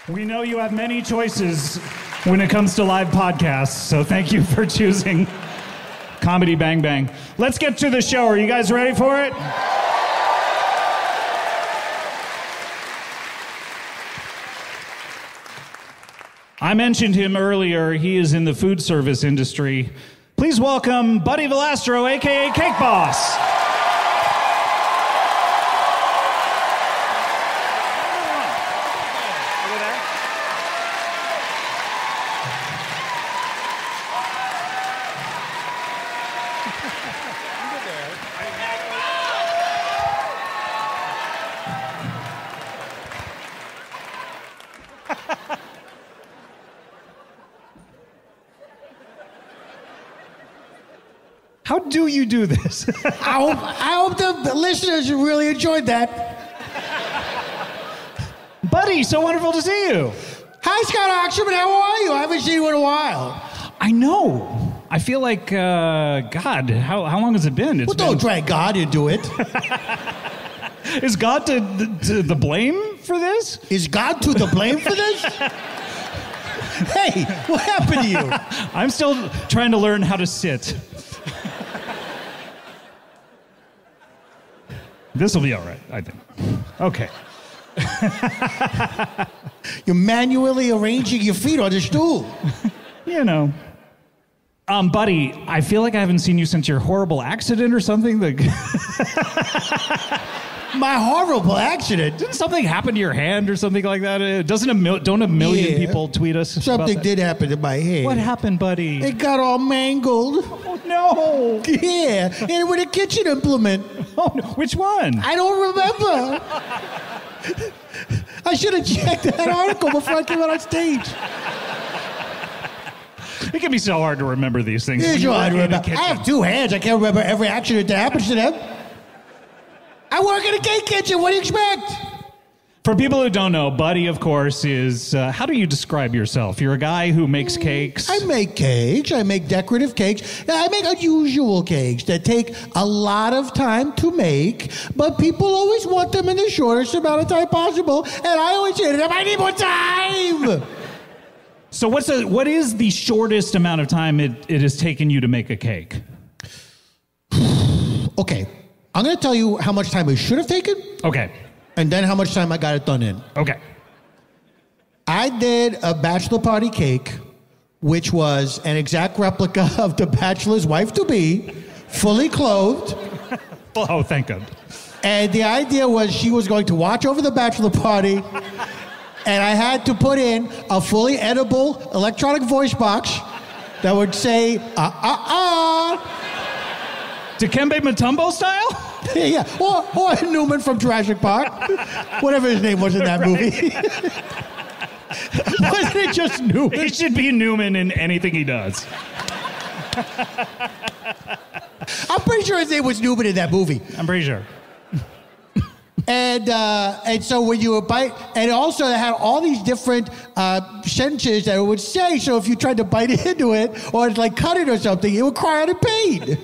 We know you have many choices when it comes to live podcasts, so thank you for choosing Comedy Bang Bang. Let's get to the show. Are you guys ready for it? I mentioned him earlier. He is in the food service industry. Please welcome Buddy Valastro, a.k.a. Cake Boss. How do you do this? I hope the listeners really enjoyed that. Buddy, so wonderful to see you. Hi, Scott Oxerman. How are you? I haven't seen you in a while. I know. I feel like, God, how long has it been? Don't drag God into it. Is God to the blame for this? Is God to the blame for this? Hey, what happened to you? I'm still trying to learn how to sit. This will be all right, I think. Okay. You're manually arranging your feet on the stool. You know. Buddy, I feel like I haven't seen you since your horrible accident or something. My horrible accident? Didn't something happen to your hand or something like that? Don't a million people tweet us something about that? Did happen to my hand. What happened, buddy? It got all mangled. Oh, no. Yeah, and with a kitchen implement. Oh, no. Which one? I don't remember. I should have checked that article before I came out on stage. It can be so hard to remember these things. It's hard to remember. I have two hands. I can't remember every accident that happens to them. I work in a cake kitchen. What do you expect? For people who don't know, Buddy, of course, is... how do you describe yourself? You're a guy who makes cakes. I make cakes. I make decorative cakes. I make unusual cakes that take a lot of time to make, but people always want them in the shortest amount of time possible, and I always say to them, I need more time! So what is the shortest amount of time it has taken you to make a cake? Okay. I'm going to tell you how much time it should have taken. Okay. And then how much time I got it done in. Okay. I did a bachelor party cake, which was an exact replica of the bachelor's wife-to-be, fully clothed. Oh, thank God. And the idea was she was going to watch over the bachelor party, and I had to put in a fully edible electronic voice box that would say, Dikembe Mutombo style? Yeah, or Newman from Jurassic Park. Whatever his name was in that movie. Wasn't it just Newman? He should be Newman in anything he does. I'm pretty sure his name was Newman in that movie. I'm pretty sure. And so when you would bite, and also it had all these different sentences that it would say, so if you tried to bite into it or like cut it or something, it would cry out in pain.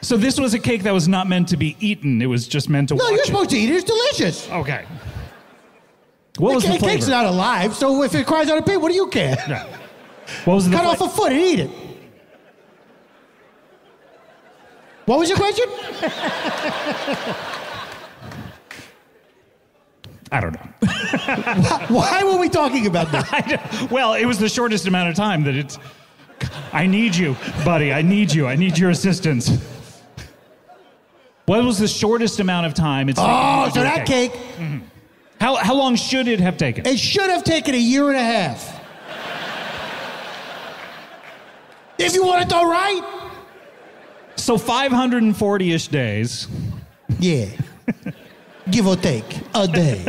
So this was a cake that was not meant to be eaten. It was just meant to watch No, you're supposed to eat it. It's delicious. Okay. What was the flavor? The cake's not alive, so if it cries out in pain, what do you care? Yeah. What was the Cut off a foot and eat it. What was your question? I don't know. Why were we talking about that? Well, it was the shortest amount of time that it's... I need you, buddy. I need you. I need your assistance. What was the shortest amount of time it's taken? Oh, so that cake. Mm-hmm. How long should it have taken? It should have taken 1.5 years. If you want it done right. So 540-ish days. Yeah. Give or take a day.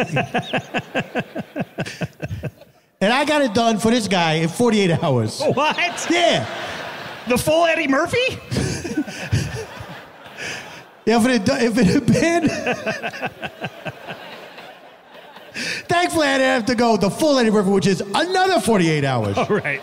And I got it done for this guy in 48 hours. What? Yeah. The full Eddie Murphy? Yeah, if it had been... Thankfully, I didn't have to go the full Eddie Murphy, which is another 48 hours. Oh, right.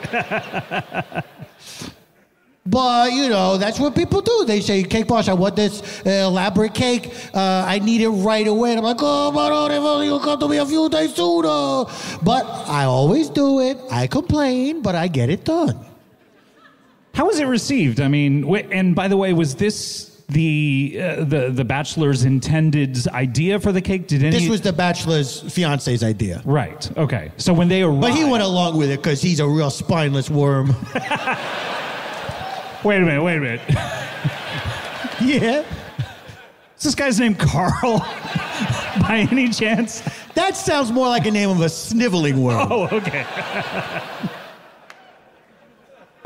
But, you know, that's what people do. They say, Cake Boss, I want this elaborate cake. I need it right away. And I'm like, oh, but if only you come to me a few days sooner. But I always do it. I complain, but I get it done. How was it received? I mean, and by the way, was this the bachelor's intended idea for the cake? This was the bachelor's fiance's idea. Right. Okay. So when they arrived... But he went along with it because he's a real spineless worm. Wait a minute. Yeah. Is this guy's name Carl? By any chance? That sounds more like a name of a sniveling worm. Oh, okay.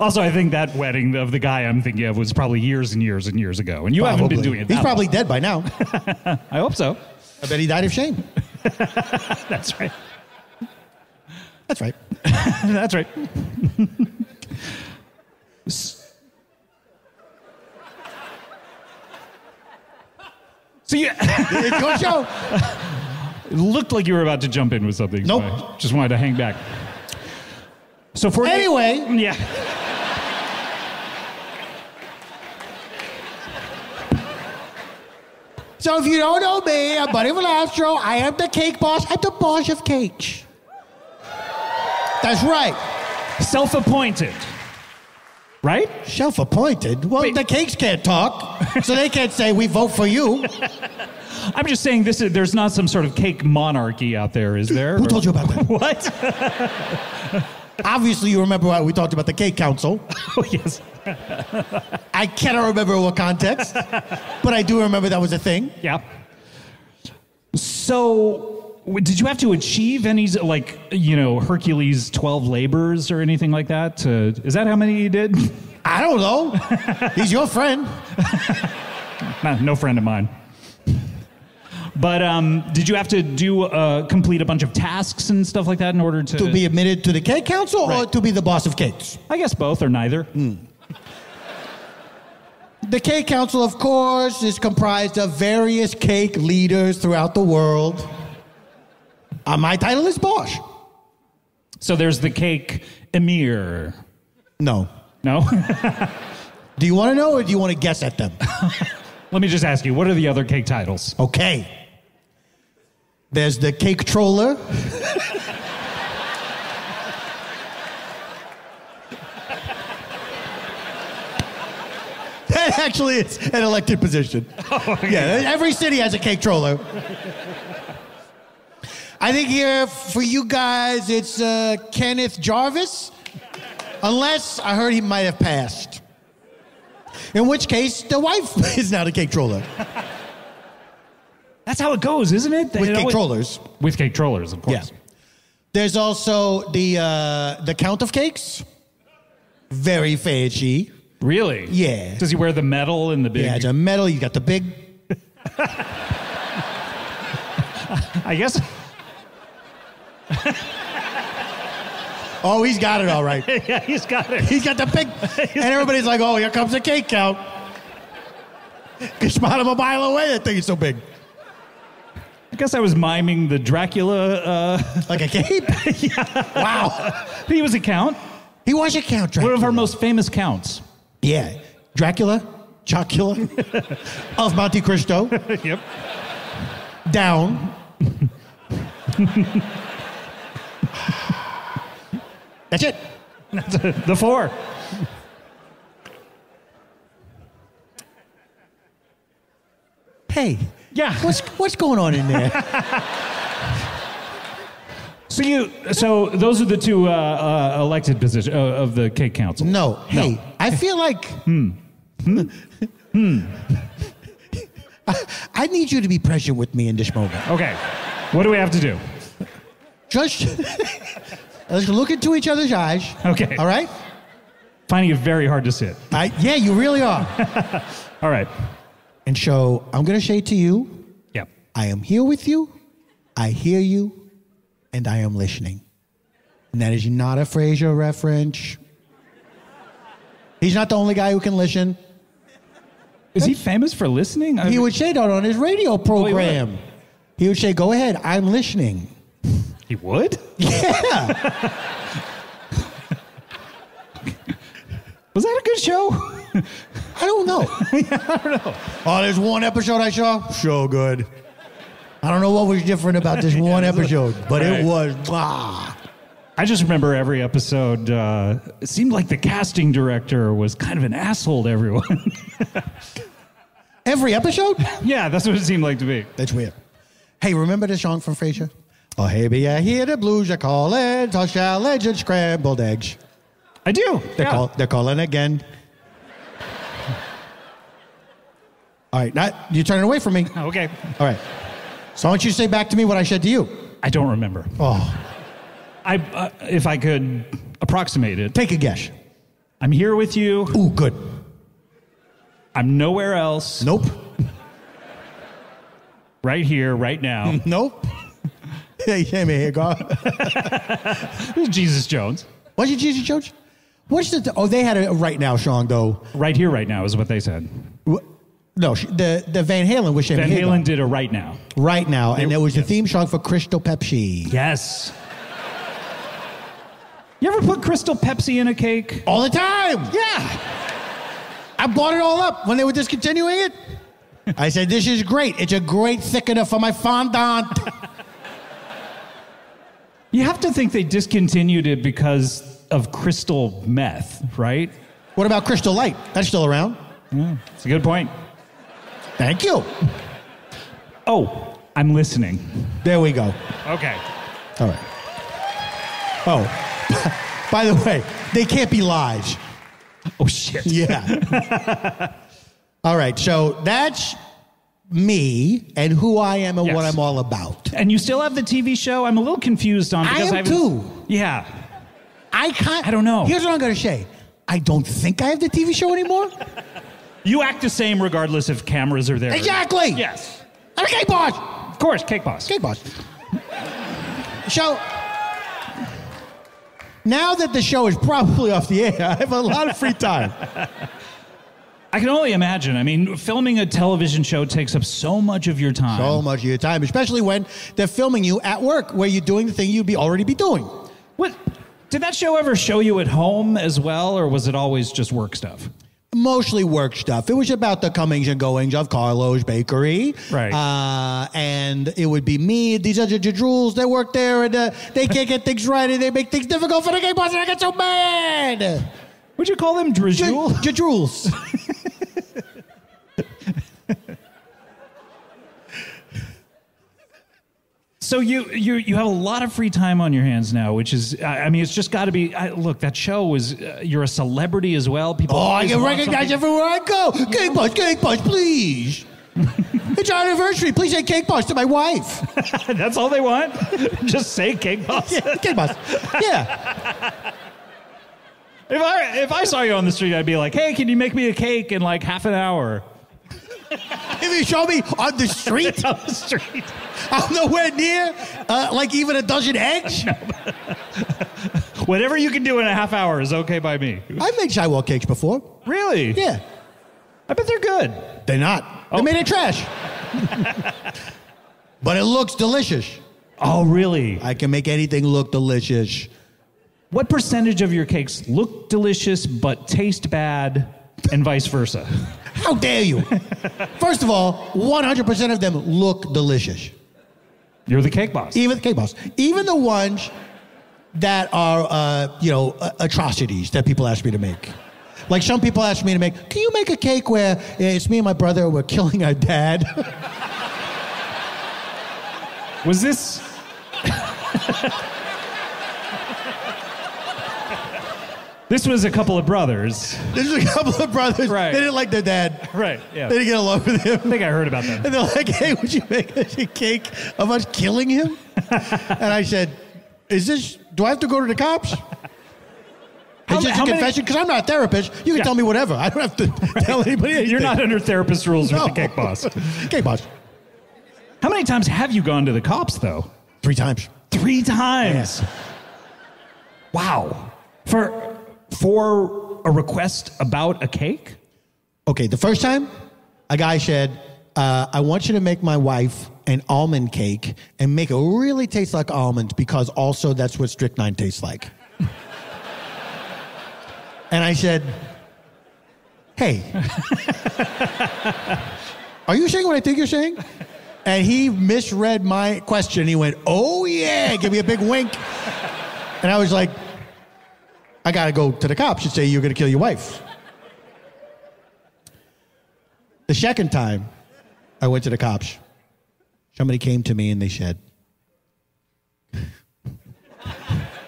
Also, I think that wedding of the guy I'm thinking of was probably years and years and years ago. And you haven't been doing it that He's probably dead by now. I hope so. I bet he died of shame. That's right. That's right. That's right. So It's your show. It looked like you were about to jump in with something. Nope. So I just wanted to hang back. So for Anyway. Yeah. So if you don't know me, I'm Buddy Velastro. I am the cake boss. I'm the boss of cakes. That's right. Self-appointed. Right? Self-appointed? Well, Wait. the cakes can't talk, so they can't say, we vote for you. I'm just saying there's not some sort of cake monarchy out there, is there? Who told you about that? What? Obviously, you remember what we talked about the cake council. Oh, yes. I cannot remember what context, but I do remember that was a thing. Yeah. So, did you have to achieve any, like, you know, Hercules' 12 labors or anything like that? Is that how many you did? I don't know. He's your friend. No friend of mine. But did you have to complete a bunch of tasks and stuff like that in order to... To be admitted to the cake council or Right. to be the boss of cakes? I guess both or neither. The cake council, of course, is comprised of various cake leaders throughout the world. My title is boss. So there's the cake emir. No. No? Do you want to know or do you want to guess at them? Let me just ask you, what are the other cake titles? Okay. There's the cake troller. That actually is an elected position. Oh, okay. Yeah, every city has a cake troller. I think here for you guys, it's Kenneth Jarvis. Unless I heard he might have passed. In which case, the wife is now the cake troller. That's how it goes, isn't it? With cake trollers. With cake trollers, of course. Yeah. There's also the count of cakes. Very fetchy. Really? Yeah. Does he wear the medal and the big... Yeah, it's a medal. You got the big... I guess... Oh, he's got it all right. Yeah, he's got it. He's got the big... And everybody's like, oh, here comes the cake count. You spot him a mile away. That thing is so big. I guess I was miming the Dracula... Like a cape? Yeah. Wow. He was a count. He was a count, Dracula. One of our most famous counts. Yeah. Dracula, Chocula, of Monte Cristo. Yep. Down. That's it. The four. Hey. Yeah. What's going on in there? So those are the two elected positions of the cake council. No. Hey, No. I feel like... I need you to be present with me in this moment. Okay. What do we have to do? Just let's look into each other's eyes. Okay. All right? Finding it very hard to sit. Yeah, you really are. All right. And so I'm going to say to you, Yep. I am here with you, I hear you, and I am listening. And that is not a Frasier reference. He's not the only guy who can listen. Is he famous for listening? He would say that on his radio program. He would say, go ahead, I'm listening. He would? Yeah. Was that a good show? I don't know. Yeah, I don't know. Oh, there's one episode I saw. So good. I don't know what was different about this one episode, but it was. I just remember every episode, it seemed like the casting director was kind of an asshole to everyone. Every episode? Yeah, that's what it seemed like to me. That's weird. Hey, remember the song from Frasier? Oh, hey, be I hear the blues are calling, tossed salads and scrambled eggs. I do. They're calling again. All right, you're turning away from me. Okay. All right. So I want you to say back to me what I said to you. I don't remember. Oh. If I could approximate it. Take a guess. I'm here with you. Ooh, good. I'm nowhere else. Nope. Right here, right now. Nope. Hey, here, go. Jesus Jones. Was it Jesus Jones? What's they had a Right Now song, though. Right here, right now is what they said. No, the Van Halen was Van Halen did a Right Now. Right Now, and it was the theme song for Crystal Pepsi. Yes. You ever put Crystal Pepsi in a cake? All the time. Yeah. I bought it all up when they were discontinuing it. I said, this is great. It's a great thickener for my fondant. You have to think they discontinued it because of crystal meth, right? What about Crystal Light? That's still around. Yeah, it's a good point. Thank you. Oh, I'm listening. There we go. Okay. All right. Oh, by the way, they can't be lies. Oh, shit. Yeah. All right, so that's me and who I am and what I'm all about. And you still have the TV show? I'm a little confused on because I am too. Yeah. I don't know. Here's what I'm going to say. I don't think I have the TV show anymore. You act the same regardless if cameras are there. Exactly. Yes. I'm a cake boss. Of course, cake boss. Cake boss. So, now that the show is probably off the air, I have a lot of free time. I can only imagine. I mean, filming a television show takes up so much of your time. So much of your time, especially when they're filming you at work, where you're doing the thing you'd already be doing. What? Did that show ever show you at home as well, or was it always just work stuff? Mostly work stuff. It was about the comings and goings of Carlo's Bakery. Right. And it would be me, these other jadrules that work there, and they can't get things right, and they make things difficult for the cake boss, and I get so mad. Would you call them Drajul? Jadrules. So you have a lot of free time on your hands now, which is, I mean, it's just got to be, look, that show was, you're a celebrity as well. People. Oh, I get recognized everywhere I go. Cake boss, please. It's our anniversary. Please say cake boss to my wife. That's all they want? Just say cake boss. Yeah, cake boss. Yeah. If I saw you on the street, I'd be like, hey, can you make me a cake in like half an hour? If you show me on the street? On the street. I'm nowhere near, like even a dozen eggs? No. Whatever you can do in a half hour is okay by me. I've made sidewalk cakes before. Really? Yeah. I bet they're good. They're not. They're made of trash. But it looks delicious. Oh, really? I can make anything look delicious. What percentage of your cakes look delicious but taste bad and vice versa? How dare you? First of all, 100% of them look delicious. You're the cake boss. Even the cake boss. Even the ones that are, atrocities that people ask me to make. Like some people ask me to make, can you make a cake where it's me and my brother, we're killing our dad? Was this... This was a couple of brothers. This was a couple of brothers. Right. They didn't like their dad. Right, yeah. They didn't get along with him. I think I heard about that. And they're like, hey, would you make a cake of us killing him? And I said, do I have to go to the cops? Is this a confession? Because I'm not a therapist. You can tell me whatever. I don't have to tell anybody anything. You're not under therapist rules with the cake boss. Cake boss. How many times have you gone to the cops, though? 3 times. 3 times? Yeah. Wow. For a request about a cake? Okay, the first time, a guy said, I want you to make my wife an almond cake and make it really taste like almonds because also that's what strychnine tastes like. And I said, hey, are you saying what I think you're saying? And he misread my question. He went, oh, yeah, give me a big wink. And I was like, I got to go to the cops and say you're going to kill your wife. The second time I went to the cops, somebody came to me and they said,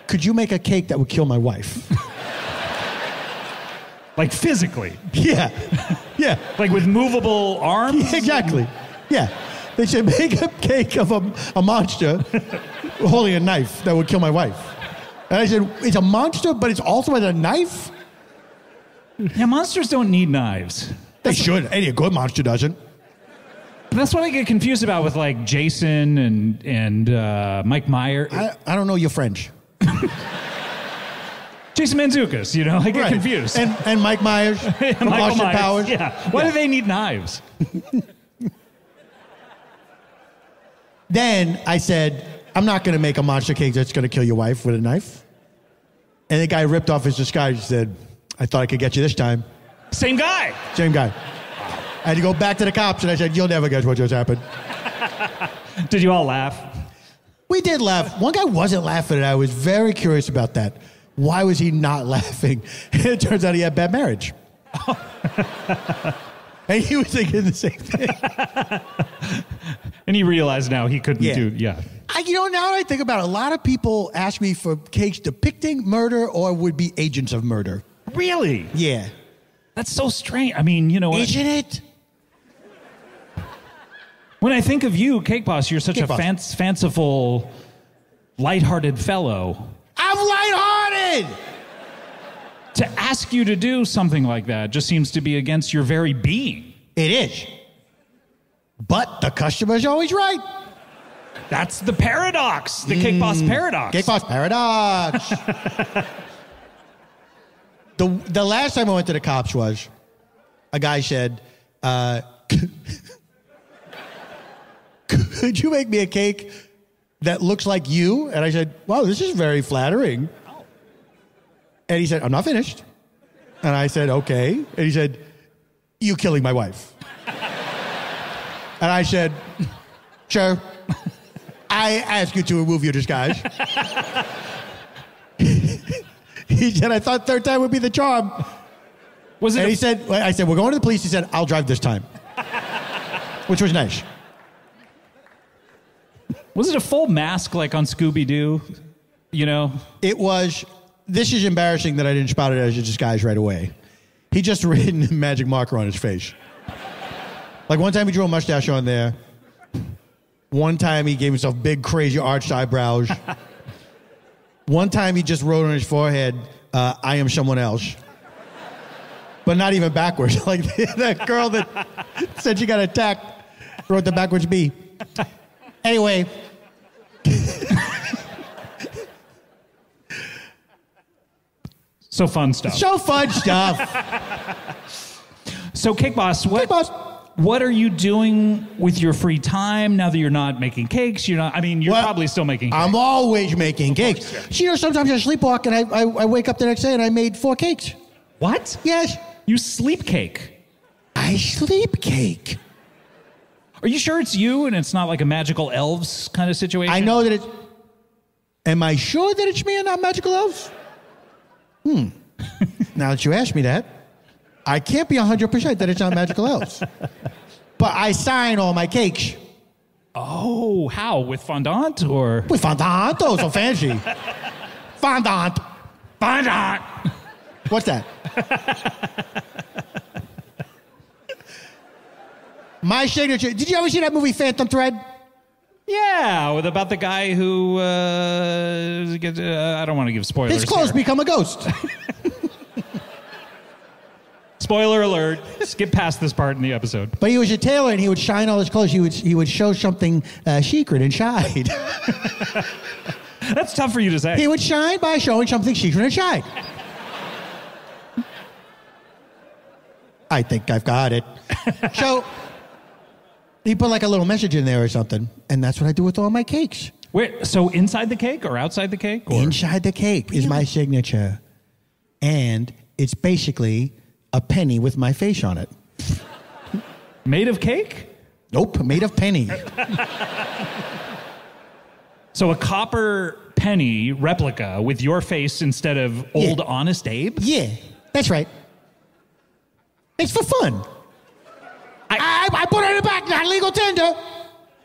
could you make a cake that would kill my wife? Like physically? Yeah. Yeah. Like with movable arms? Yeah, exactly. Yeah. They said, make a cake of a monster holding a knife that would kill my wife. And I said, it's a monster, but it's also with a knife? Yeah, monsters don't need knives. They should. Any good monster doesn't. That's what I get confused about with like Jason and Mike Myers. I don't know your French. Jason Mantzoukas, you know, I get confused. And Mike Myers from Austin Powers. Yeah. Why do they need knives? Then I said, I'm not going to make a monster cake that's going to kill your wife with a knife. And the guy ripped off his disguise and said, I thought I could get you this time. Same guy. Same guy. I had to go back to the cops and I said, you'll never guess what just happened. Did you all laugh? We did laugh. One guy wasn't laughing and I was very curious about that. Why was he not laughing? And it turns out he had bad marriage. And he was thinking the same thing. And he realized now he couldn't do, now that I think about it, a lot of people ask me for cakes depicting murder or would be agents of murder. Really? Yeah. That's so strange. I mean, you know. Isn't it? When I think of you, Cake Boss, you're such a fanciful, lighthearted fellow. I'm lighthearted! To ask you to do something like that just seems to be against your very being. It is. But the customer's always right. That's the paradox, the Cake Boss paradox. Cake Boss paradox. The last time I went to the cops was, a guy said, could you make me a cake that looks like you? And I said, wow, this is very flattering. And he said, I'm not finished. And I said, okay. And he said, you killing my wife. And I said, sure. I ask you to remove your disguise. He said, I thought third time would be the charm. Was it? And I said, we're going to the police. He said, I'll drive this time. Which was nice. Was it a full mask like on Scooby-Doo? You know? It was. This is embarrassing that I didn't spot it as a disguise right away. He just written a magic marker on his face. Like one time he drew a mustache on there. One time he gave himself big, crazy arched eyebrows. One time he just wrote on his forehead, I am someone else. But not even backwards. Like that girl that said she got attacked wrote the backwards B. Anyway. So fun stuff. So fun stuff. So Cake Boss, what are you doing with your free time now that you're not making cakes? You're probably still making cakes. I'm always making cakes. Yeah. So, sometimes I sleepwalk and I wake up the next day and I made 4 cakes. What? Yes. You sleep cake? I sleep cake. Are you sure it's you and it's not like a magical elves kind of situation? I know that it's... Am I sure that it's me and not magical elves? Now that you ask me that, I can't be 100% that it's not magical elves. But I sign all my cakes. Oh, how? With fondant or? With fondant. Oh, so fancy. Fondant. Fondant. What's that? My signature. Did you ever see that movie Phantom Thread? Yeah, about the guy who, I don't want to give spoilers. His clothes become a ghost. Spoiler alert. Skip past this part in the episode. But he was a tailor and he would shine all his clothes. He would show something secret inside. That's tough for you to say. He would shine by showing something secret inside. I think I've got it. So... he put like a little message in there or something, and that's what I do with all my cakes. Wait, so inside the cake or outside the cake? Or? Inside the cake is my signature. And it's basically a penny with my face on it. Made of cake? Nope, made of penny. So a copper penny replica with your face instead of old Honest Abe? Yeah, that's right. It's for fun. I put it in the back, not legal tender.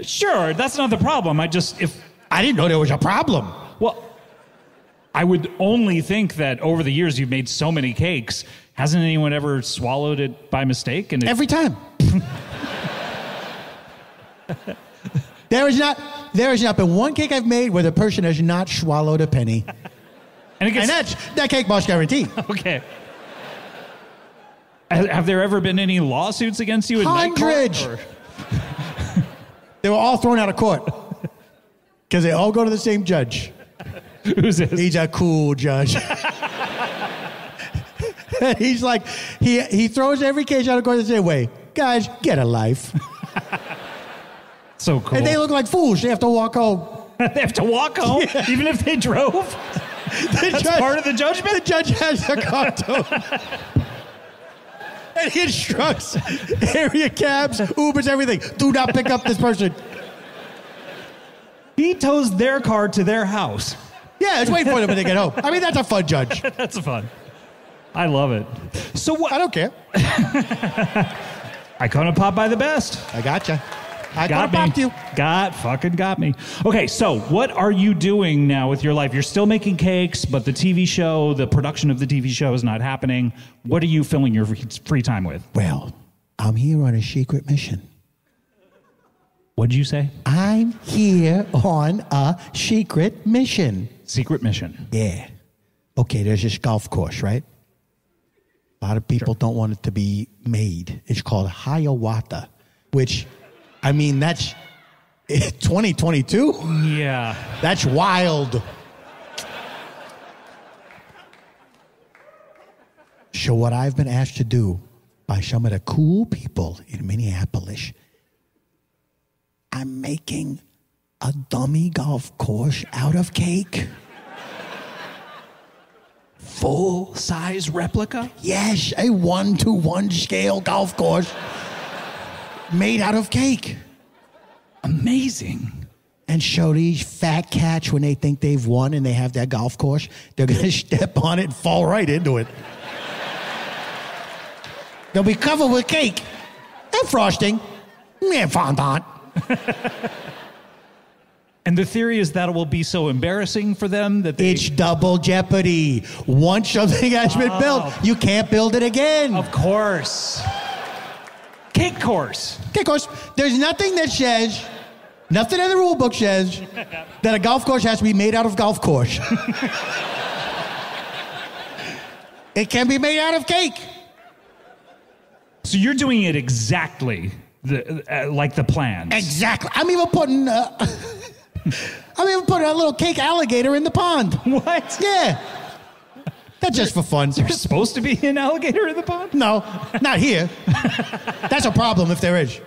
Sure, that's not the problem. I didn't know there was a problem. Well, I would only think that over the years you've made so many cakes, hasn't anyone ever swallowed it by mistake? And every time. There has not been one cake I've made where the person has not swallowed a penny. And that's that cake boss guarantee. Okay. Have there ever been any lawsuits against you in Hundreds. Night court? They were all thrown out of court because they all go to the same judge. Who's this? He's a cool judge. He's like, he throws every case out of court the same way. Guys, get a life. So cool. And they look like fools. They have to walk home. They have to walk home, even if they drove? That's part of the judgment? The judge has a car to and he instructs area cabs, Ubers, everything. Do not pick up this person. He tows their car to their house. Yeah, it's waiting for them when they get home. I mean, that's a fun judge. That's fun. I love it. So what? I don't care. I couldn't pop by the best. I gotcha. I got me. You. Got me. Okay, so what are you doing now with your life? You're still making cakes, but the TV show, the production of the TV show is not happening. What are you filling your free time with? Well, I'm here on a secret mission. What'd you say? I'm here on a secret mission. Secret mission? Yeah. Okay, there's this golf course, right? A lot of people don't want it to be made. It's called Hiawatha, which... I mean, that's 2022? Yeah. That's wild. So what I've been asked to do by some of the cool people in Minneapolis, I'm making a dummy golf course out of cake. Full-size replica? Yes, a 1-to-1 scale golf course. Made out of cake. Amazing. And so these fat cats, when they think they've won and they have that golf course, they're going to step on it and fall right into it. They'll be covered with cake and frosting and fondant. And the theory is that it will be so embarrassing for them that they... It's double jeopardy. Once something has been built, you can't build it again. Of course. Cake course. Cake course. There's nothing that says, nothing in the rule book says that a golf course has to be made out of golf course. It can be made out of cake. So you're doing it exactly like the plan. Exactly. I'm even putting a little cake alligator in the pond. What? Yeah. That's just for fun. There's supposed to be an alligator in the pond? No, not here. That's a problem if there is.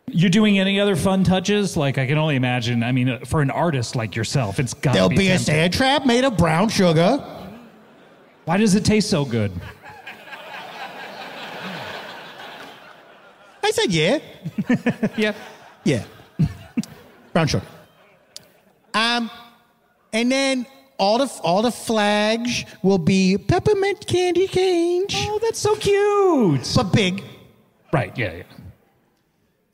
You're doing any other fun touches? Like, I can only imagine, I mean, for an artist like yourself, it's got to be There'll be a tempting. sand trap made of brown sugar. Why does it taste so good? I said yeah. Yeah. Yeah. Brown sugar. And then all the flags will be peppermint candy canes. Oh, that's so cute. But big. Right, yeah.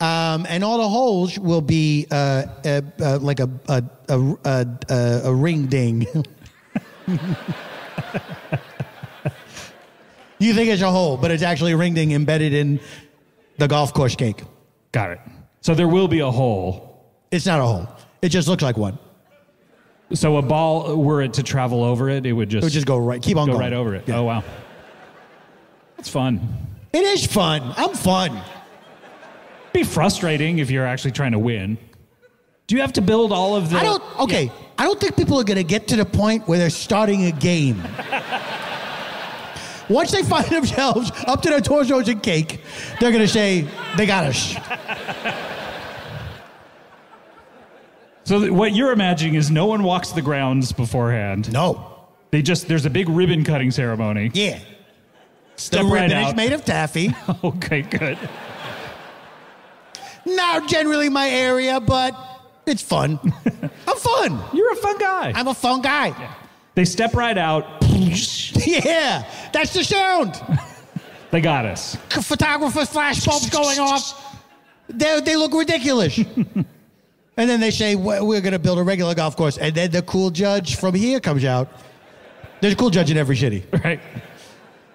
And all the holes will be like a ring ding. You think it's a hole, but it's actually a ring ding embedded in the golf course cake. Got it. So there will be a hole. It's not a hole. It just looks like one. So a ball, were it to travel over it, it would just go right. Keep on go going. right over it. Yeah. Oh, wow. That's fun. It is fun. I'm fun. It'd be frustrating if you're actually trying to win. Do you have to build all of the... I don't think people are going to get to the point where they're starting a game. Once they find themselves up to their torsos in cake, they're going to say, they got us. So what you're imagining is no one walks the grounds beforehand. No. There's a big ribbon cutting ceremony. Yeah. Step The right ribbon out. is made of taffy. Okay, good. Not generally my area, but it's fun. I'm fun. You're a fun guy. I'm a fun guy. Yeah. They step right out. Yeah, that's the sound. They got us. Photographers' flash bulbs going off. They look ridiculous. And then they say, we're going to build a regular golf course. And then the cool judge from here comes out. There's a cool judge in every city. Right.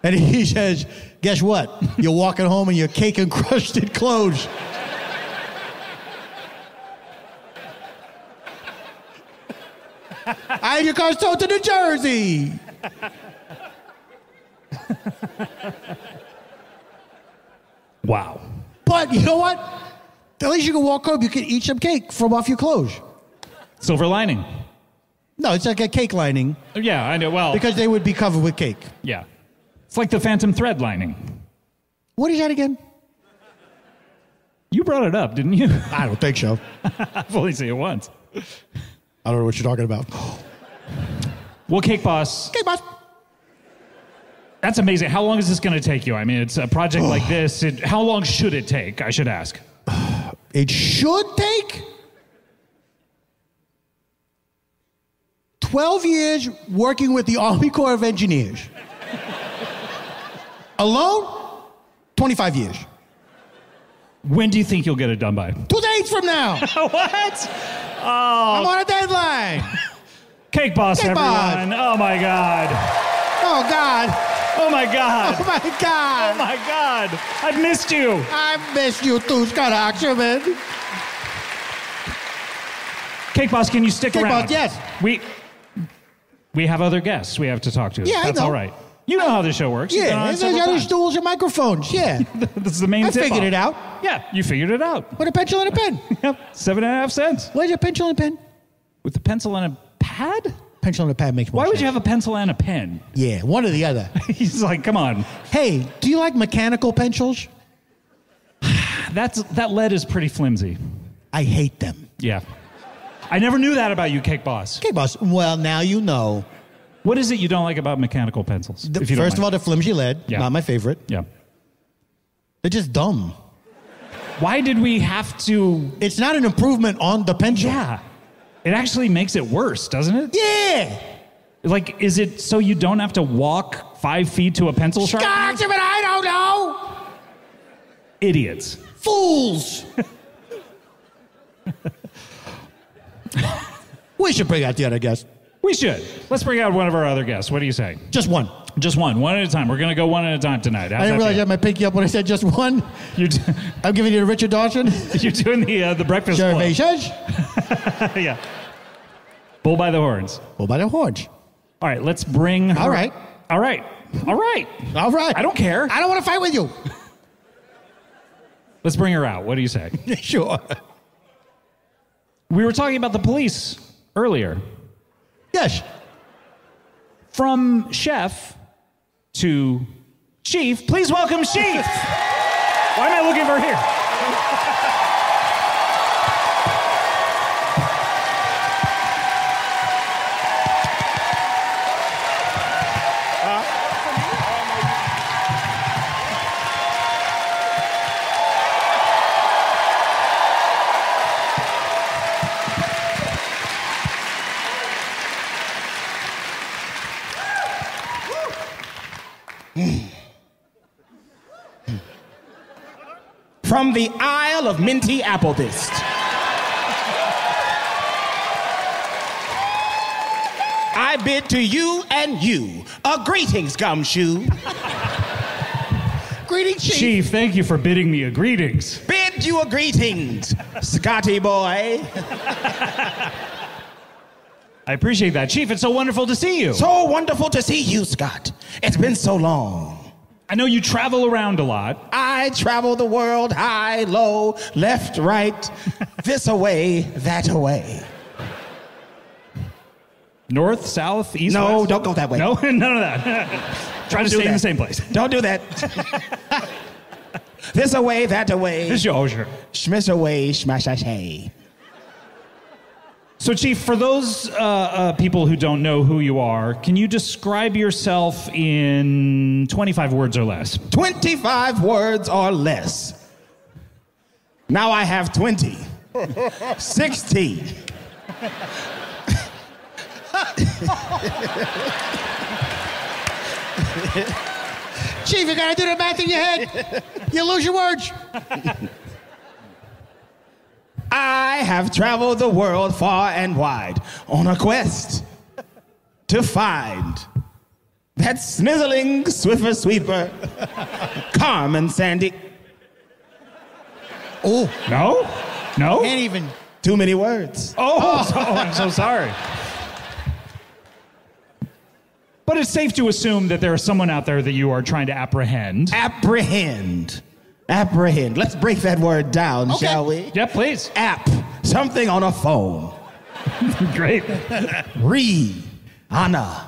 And he says, guess what? You're walking home in your cake-encrusted clothes. And your car's towed to New Jersey. Wow. But you know what? At least you can walk home. You can eat some cake from off your clothes. Silver lining. No, it's like a cake lining Yeah, I know. Well, because they would be covered with cake. yeah. It's like the phantom thread lining. What is that again? You brought it up, didn't you? I don't think so. I've only seen it once. I don't know what you're talking about. Well, Cake Boss, Cake boss. that's amazing. How long is this going to take you? I mean, it's a project like this. How long should it take? I should ask. It should take 12 years working with the Army Corps of Engineers. Alone, 25 years. When do you think you'll get it done by? 2 days from now. What? I'm on a deadline. Cake Boss, Cake everyone. Boss. Oh, my God. Oh, God. Oh, my God. Oh, my God. Oh, my God. I've missed you. I miss you too, Scott Ackerman. Cake Boss, can you stick Cake around? Boss, yes. We have other guests we have to talk to. Yeah, I That's know. all right. You know how this show works. You've been on Yeah, it there's several other times. stools and microphones. Yeah. This is the main I tip-off. figured it out. Yeah, you figured it out. With a pencil and a pen. Yep, 7.5 cents. Where's your pencil and pen? With a pencil and a pad? Pencil and a pad makes more Why would sense. you have a pencil and a pen? Yeah, one or the other. He's like, come on. Hey, do you like mechanical pencils? That lead is pretty flimsy. I hate them. Yeah. I never knew that about you, Cake Boss. Okay, boss. Well, now you know. What is it you don't like about mechanical pencils? if you don't First of all, mind? the flimsy lead. Yeah. Not my favorite. Yeah. They're just dumb. Why did we have to... It's not an improvement on the pencil. Yeah. It actually makes it worse, doesn't it? Yeah. Like, is it so you don't have to walk 5 feet to a pencil sharpener? Scott, but I don't know. Idiots. Fools. We should bring out the other guest. We should. Let's bring out one of our other guests. What do you say? Just one. Just one at a time. We're going to go one at a time tonight. How's I didn't that realize I feel? had my pinky up when I said just one. You're, I'm giving you to Richard Dawson. you're doing the breakfast club. Servations. Yeah. Bull by the horns. Well, by the horns. All right, let's bring her. All right. All right. All right. All right. I don't care. I don't want to fight with you. Let's bring her out. What do you say? Sure. We were talking about the police earlier. Yes. From chef to chief, please welcome Chief. Why am I looking for here? From the Isle of Minty Appledist. I bid to you and you a greetings, gumshoe. Greetings, Chief. Chief, thank you for bidding me a greetings. Bid you a greetings, Scotty boy. I appreciate that. Chief, it's so wonderful to see you. So wonderful to see you, Scott. It's been so long. I know you travel around a lot. I travel the world high, low, left, right, this away, that away. North, south, east, No, west? don't go that way. No, none of that. Try to do stay in that. the same place. Don't do that. This away, that away. Oh, sure. Schmiss away, smash, hey. So, Chief, for those people who don't know who you are, can you describe yourself in 25 words or less? 25 words or less. Now I have 20. 16. Chief, you gotta do the math in your head. You lose your words. I have traveled the world far and wide on a quest to find that snizzling Swiffer sweeper, Carmen SanDiego. Oh, No? can't even. Too many words. I'm so sorry. But it's safe to assume that there is someone out there that you are trying to apprehend. Apprehend. Let's break that word down, Okay. shall we? Yeah, please. App. Something on a phone. Great. Anna.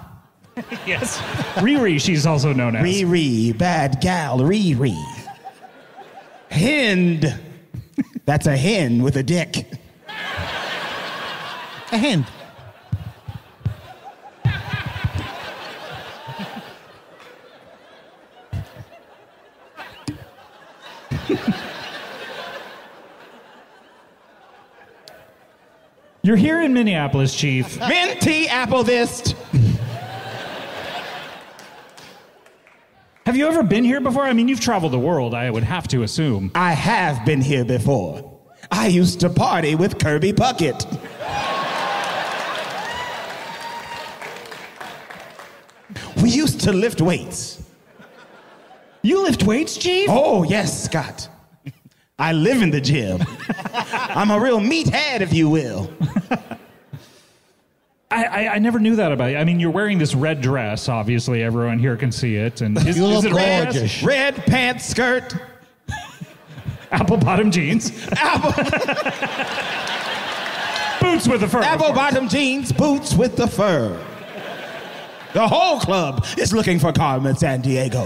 Yes. Riri, she's also known as. Riri. Bad gal. Riri. Hind. That's a hen with a dick. A hand. You're here in Minneapolis, Chief. Minty apple this. Have you ever been here before? I mean, you've traveled the world, I would have to assume. I have been here before. I used to party with Kirby Puckett. We used to lift weights. You lift weights, Chief? Oh, yes, Scott. I live in the gym. I'm a real meathead, if you will. I never knew that about you. I mean, you're wearing this red dress, obviously. Everyone here can see it. And is, You look is it red? gorgeous. Red pants skirt. Apple bottom jeans. Boots with the fur. Apple bottom jeans, boots with the fur. The whole club is looking for Carmen SanDiego.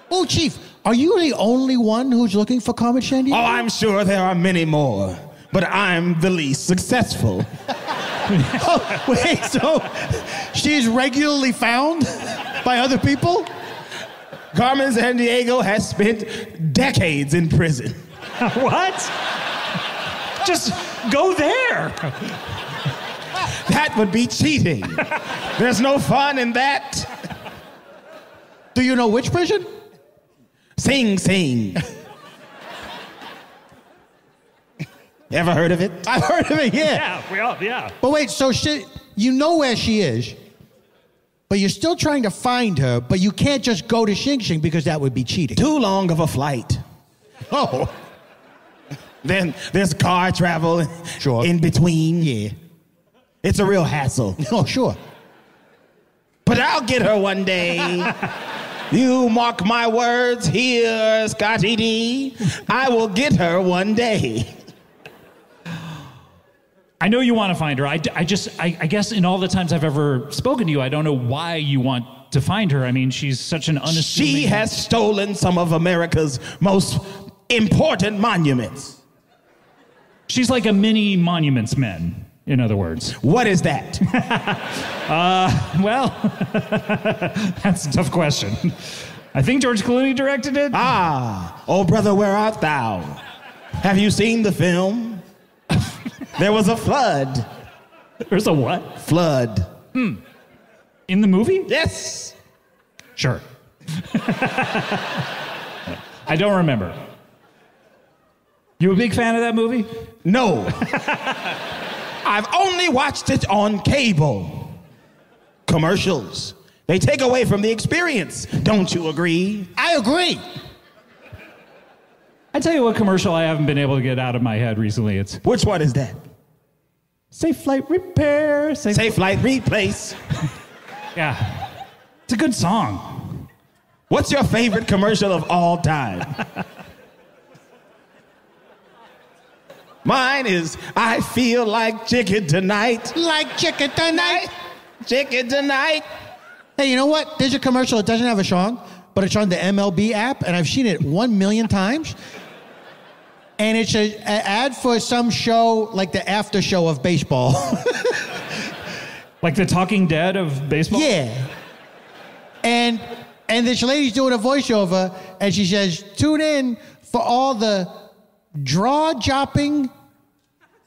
Oh, Chief, are you the only one who's looking for Carmen SanDiego? Oh, I'm sure there are many more, but I'm the least successful. Oh, wait, so she's regularly found by other people? Carmen SanDiego has spent decades in prison. What? Just go there. That would be cheating. There's no fun in that. Do you know which prison? Sing Sing. Ever heard of it? I've heard of it, Yeah, we all, yeah. But wait, so you know where she is, but you're still trying to find her, but you can't just go to Xing Xing because that would be cheating. Too long of a flight. Oh, Then there's car travel Sure. in between. Yeah. It's a real hassle. oh, sure. But I'll get her one day. You mark my words here, Scotty D. I will get her one day. I know you want to find her. I guess in all the times I've ever spoken to you, I don't know why you want to find her. I mean, she's such an unassuming... She has stolen some of America's most important monuments. She's like a mini Monuments Men, in other words. What is that? Well, that's a tough question. I think George Clooney directed it. Oh brother, where art thou? Have you seen the film? There was a flood. There's a what? Flood. In the movie? Yes. Sure. I don't remember. You a big fan of that movie? No. I've only watched it on cable. Commercials. They take away from the experience. Don't you agree? I agree. I tell you what commercial I haven't been able to get out of my head recently. It's Which one is that? Safe Flight Repair. Safe Flight Replace. Yeah. It's a good song. What's your favorite commercial of all time? Mine is, I feel like chicken tonight. Like chicken tonight. Chicken tonight. Hey, you know what? There's a commercial that doesn't have a song, but it's on the MLB app, and I've seen it 1 million times. and it's an ad for some show like the after show of baseball. Like the Talking Dead of baseball? Yeah. And this lady's doing a voiceover, and she says, tune in for all the jaw-dropping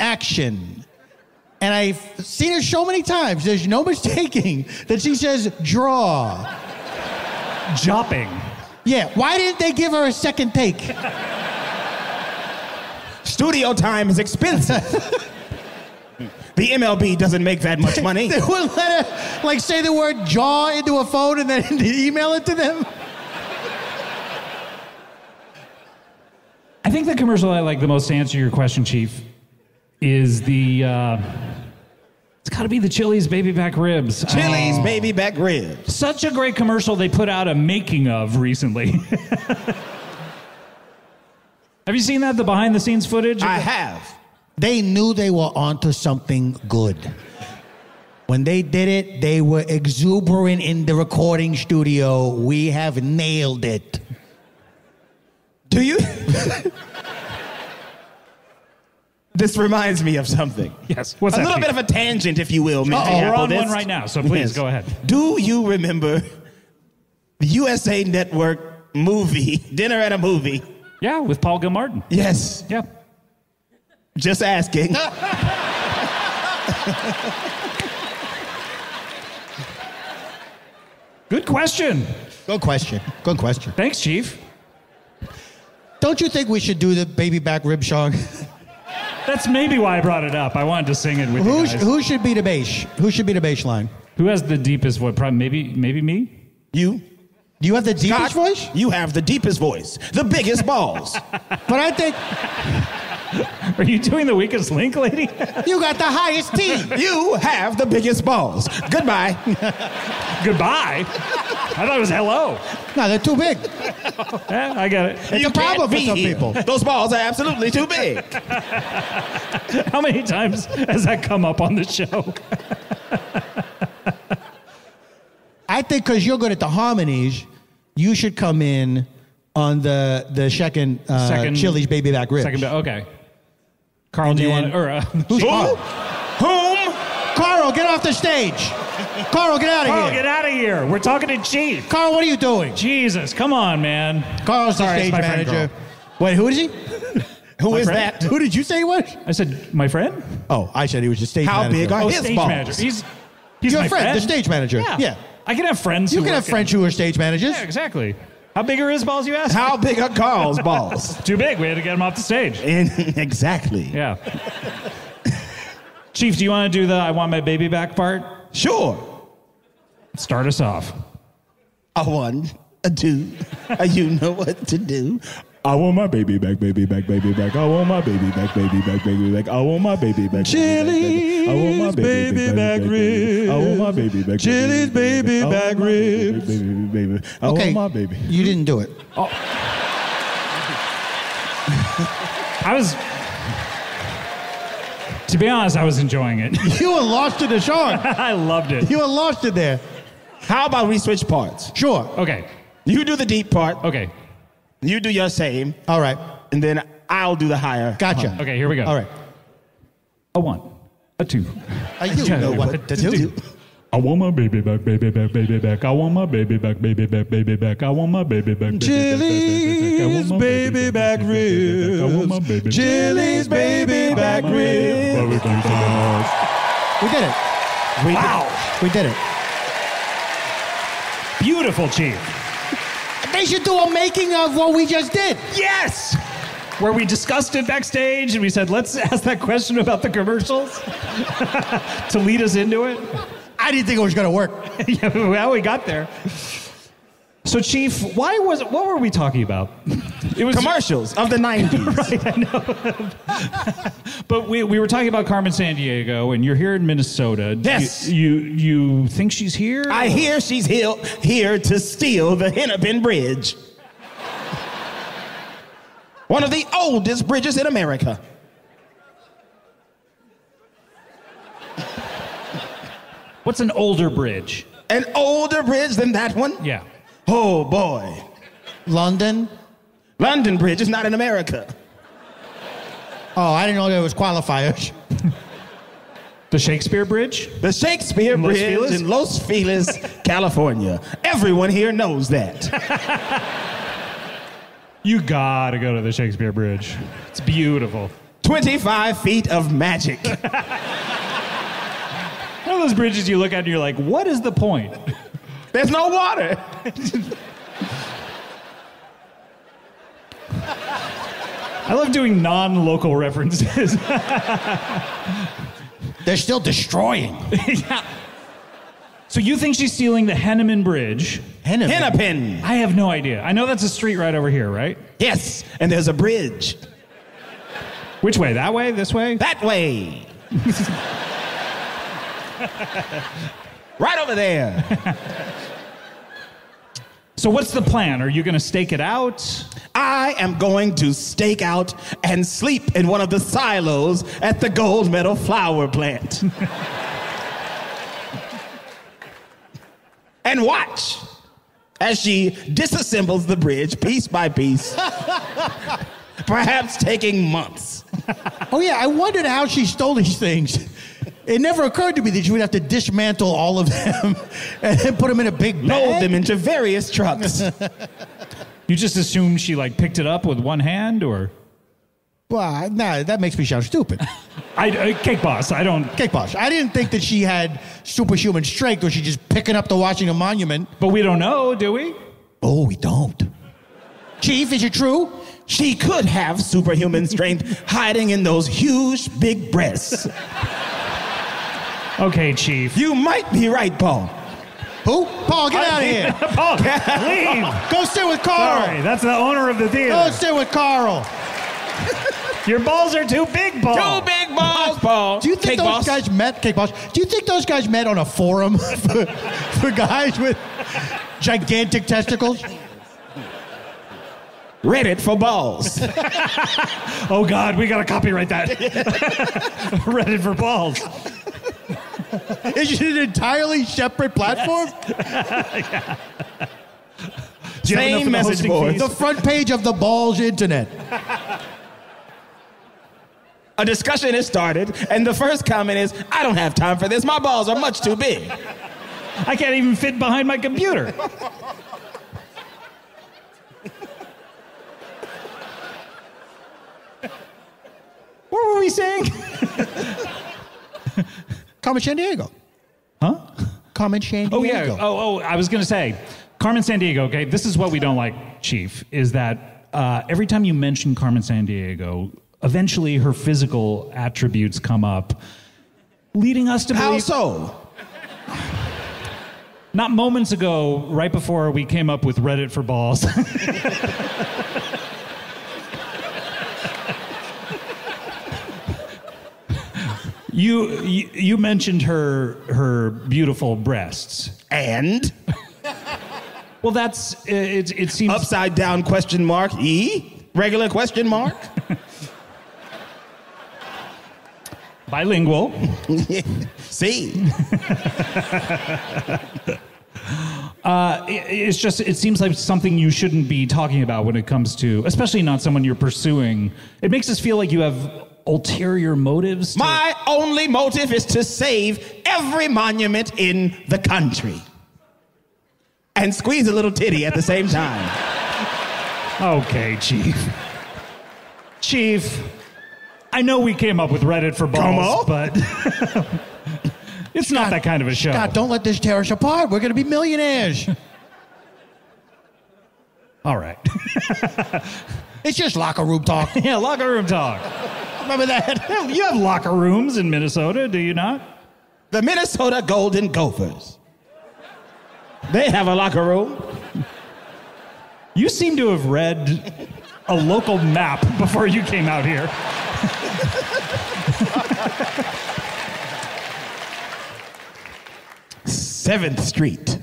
action. And I've seen her so many times, there's no mistaking that she says draw. Jopping. Yeah, why didn't they give her a second take? Studio time is expensive. The MLB doesn't make that much money. They wouldn't let her, like, say the word jaw into a phone and then email it to them? I think the commercial I like the most to answer your question, Chief, is the... it's got to be the Chili's baby back ribs. Chili's baby back ribs. Such a great commercial they put out a making of recently. Have you seen that, the behind-the-scenes footage? I have. They knew they were onto something good. When they did it, they were exuberant in the recording studio. We have nailed it. Do you? This reminds me of something. Yes. What's a that? little bit of a tangent, if you will, Mr. We're on Appleditz. one right now, so please go ahead. Do you remember the USA Network movie, Dinner at a Movie? Yeah, with Paul Gilmartin. Yes. Yeah. Just asking. Good question. Good question. Good question. Thanks, Chief. Don't you think we should do the baby back rib song? That's maybe why I brought it up. I wanted to sing it with you guys. Who should be the bass? Who should be the bass line? Who has the deepest voice? Probably maybe me? You? Do you have the deepest Scott, voice? You have the deepest voice, the biggest balls. But I think Are you doing the weakest link, lady? you got the highest T. You have the biggest balls. Goodbye. Goodbye. I thought it was hello. No, they're too big. Yeah, I get it. It's a problem for Be some here. people. Those balls are absolutely too big. How many times has that come up on the show? I think because you're good at the harmonies, you should come in on the second Chili's baby back ribs. Okay. Carl, do you want to... Who's Carl? Whom? Carl, get off the stage. Carl, get out of Carl, here. get out of here. We're talking to Chief. Carl, what are you doing? Jesus, come on, man. Carl's the Sorry, stage it's my friend manager. Wait, who is he? Who is friend? that? Who did you say he was? I said, my friend? Oh, I said he was the stage How manager. big are Oh, his stage balls? manager. He's Your my friend, the stage manager. Yeah. I can have friends You who can have work friends who are stage managers. Yeah, exactly. How big are his balls, you ask? How big are Carl's balls? Too big. We had to get him off the stage. Exactly. Yeah. Chief, do you want to do the I want my baby back part? Sure. Start us off. A one, a two, you know what to do. I want my baby back, baby back, baby back. I want my baby back, baby back, baby back. I want my baby back. Chili's I want my baby back ribs. I want my baby back. Chili's baby back ribs. Baby. I Okay, want my baby. you didn't do it. I was... To be honest, I was enjoying it. You were lost in the song. I loved it. You were lost in there. How about we switch parts? Sure. Okay. You do the deep part. Okay. You do your same. All right. And then I'll do the higher. Gotcha. Okay, here we go. All right. A one. A two. You know what to do. I want my baby back, baby back, baby back. I want my baby back, baby back, baby back. I want my baby back, baby back, Chili's baby back ribs. I want my baby. Chili's baby back ribs. We did it. Wow. We did it. Beautiful, Chief. They should do a making of what we just did. Yes! Where we discussed it backstage and we said, let's ask that question about the commercials to lead us into it. I didn't think it was going to work. Yeah, well, we got there. So, Chief, what were we talking about? It was commercials of the 90s. Right, I know. But we were talking about Carmen SanDiego, and you're here in Minnesota. Yes. You think she's here? I hear she's here to steal the Hennepin Bridge. One of the oldest bridges in America. What's an older bridge? An older bridge than that one? Yeah. Oh, boy. London. London Bridge is not in America. Oh, I didn't know there was qualifiers. The Shakespeare Bridge? The Shakespeare In Los Bridge Feliz? in Los Feliz, California. Everyone here knows that. You gotta go to the Shakespeare Bridge. It's beautiful. 25 feet of magic. One of those bridges you look at and you're like, what is the point? There's no water. I love doing non-local references. They're still destroying. Yeah. So you think she's stealing the Hennepin Bridge? Hennepin. I have no idea. I know that's a street right over here, right? Yes, and there's a bridge. Which way? That way? This way? That way. Right over there. So what's the plan? Are you going to stake it out? I am going to stake out and sleep in one of the silos at the Gold Medal Flower Plant. And watch as she disassembles the bridge piece by piece, perhaps taking months. Oh, yeah, I wondered how she stole these things. It never occurred to me that she would have to dismantle all of them and then put them in a big bag. Load them into various trucks. You just assume she like picked it up with one hand, or? Well, nah, that makes me sound stupid. Cake Boss, I don't. Cake Boss, I didn't think that she had superhuman strength, or she's just picking up the Washington Monument. But we don't know, do we? Oh, we don't. Chief, is it true? She could have superhuman strength hiding in those huge, big breasts. Okay, Chief. You might be right, Paul. Who? Paul, get out of here. Paul, leave. Go sit with Carl. Sorry, that's the owner of the theater. Go sit with Carl. Your balls are too big, Paul. Two big balls, Paul. Do you think Cake those Boss? guys met, Cake Boss? Do you think those guys met on a forum for guys with gigantic testicles? Reddit for balls. Oh, God, we got to copyright that. Reddit for balls. Is it an entirely separate platform? Yeah. Do you have enough Same for the message hosting board. fees? The front page of the Balls Internet. A discussion is started, and the first comment is, I don't have time for this. My balls are much too big. I can't even fit behind my computer. What were we saying? Carmen SanDiego. Huh? Carmen SanDiego. Oh, yeah. I was going to say, Carmen SanDiego, okay, this is what we don't like, Chief, is that every time you mention Carmen SanDiego, eventually her physical attributes come up, leading us to believe... How so? Not moments ago, right before we came up with Reddit for balls. You mentioned her beautiful breasts. And? Well, that's it seems Upside down question mark, E? Regular question mark? bilingual. C. It's just it seems like something you shouldn't be talking about when it comes to, especially not someone you're pursuing. It makes us feel like you have ulterior motives. My only motive is to save every monument in the country. And squeeze a little titty at the same time. Okay, Chief. Chief, I know we came up with Reddit for balls, but it's not that kind of a show. God, don't let this tear us apart. We're going to be millionaires. All right. It's just locker room talk. Yeah, locker room talk. Remember that? You have locker rooms in Minnesota, do you not? The Minnesota Golden Gophers. They have a locker room. You seem to have read a local map before you came out here. 7th Street.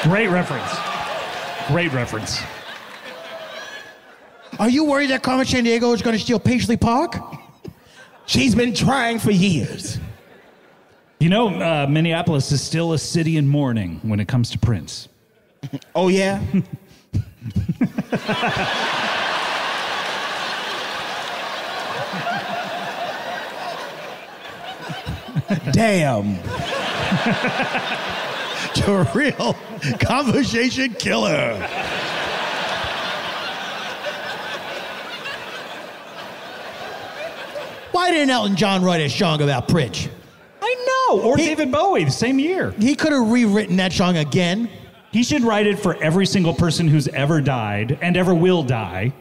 Great reference. Great reference. Are you worried that Carmen SanDiego is going to steal Paisley Park? She's been trying for years. You know, Minneapolis is still a city in mourning when it comes to Prince. Oh, yeah? Damn. A real conversation killer. Why didn't Elton John write a song about Pridge? I know. Or David Bowie, the same year. He could have rewritten that song again. He should write it for every single person who's ever died and ever will die.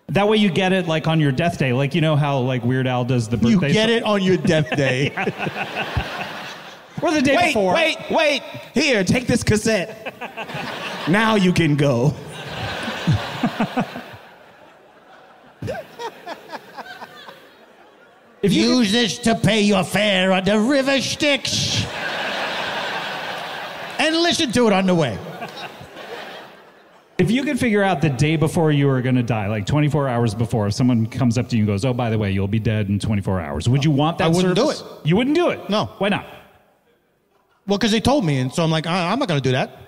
That way you get it like on your death day. Like, you know how like Weird Al does the birthday You get it on your death day. Or the day before. Wait. Here, take this cassette. Now you can go. If you use this to pay your fare on the river Styx. And listen to it on the way. If you could figure out the day before you were going to die, like 24 hours before, if someone comes up to you and goes, oh, by the way, you'll be dead in 24 hours, would you want that I wouldn't service? do it. You wouldn't do it? No. Why not? Well, because they told me, and so I'm like, I'm not going to do that.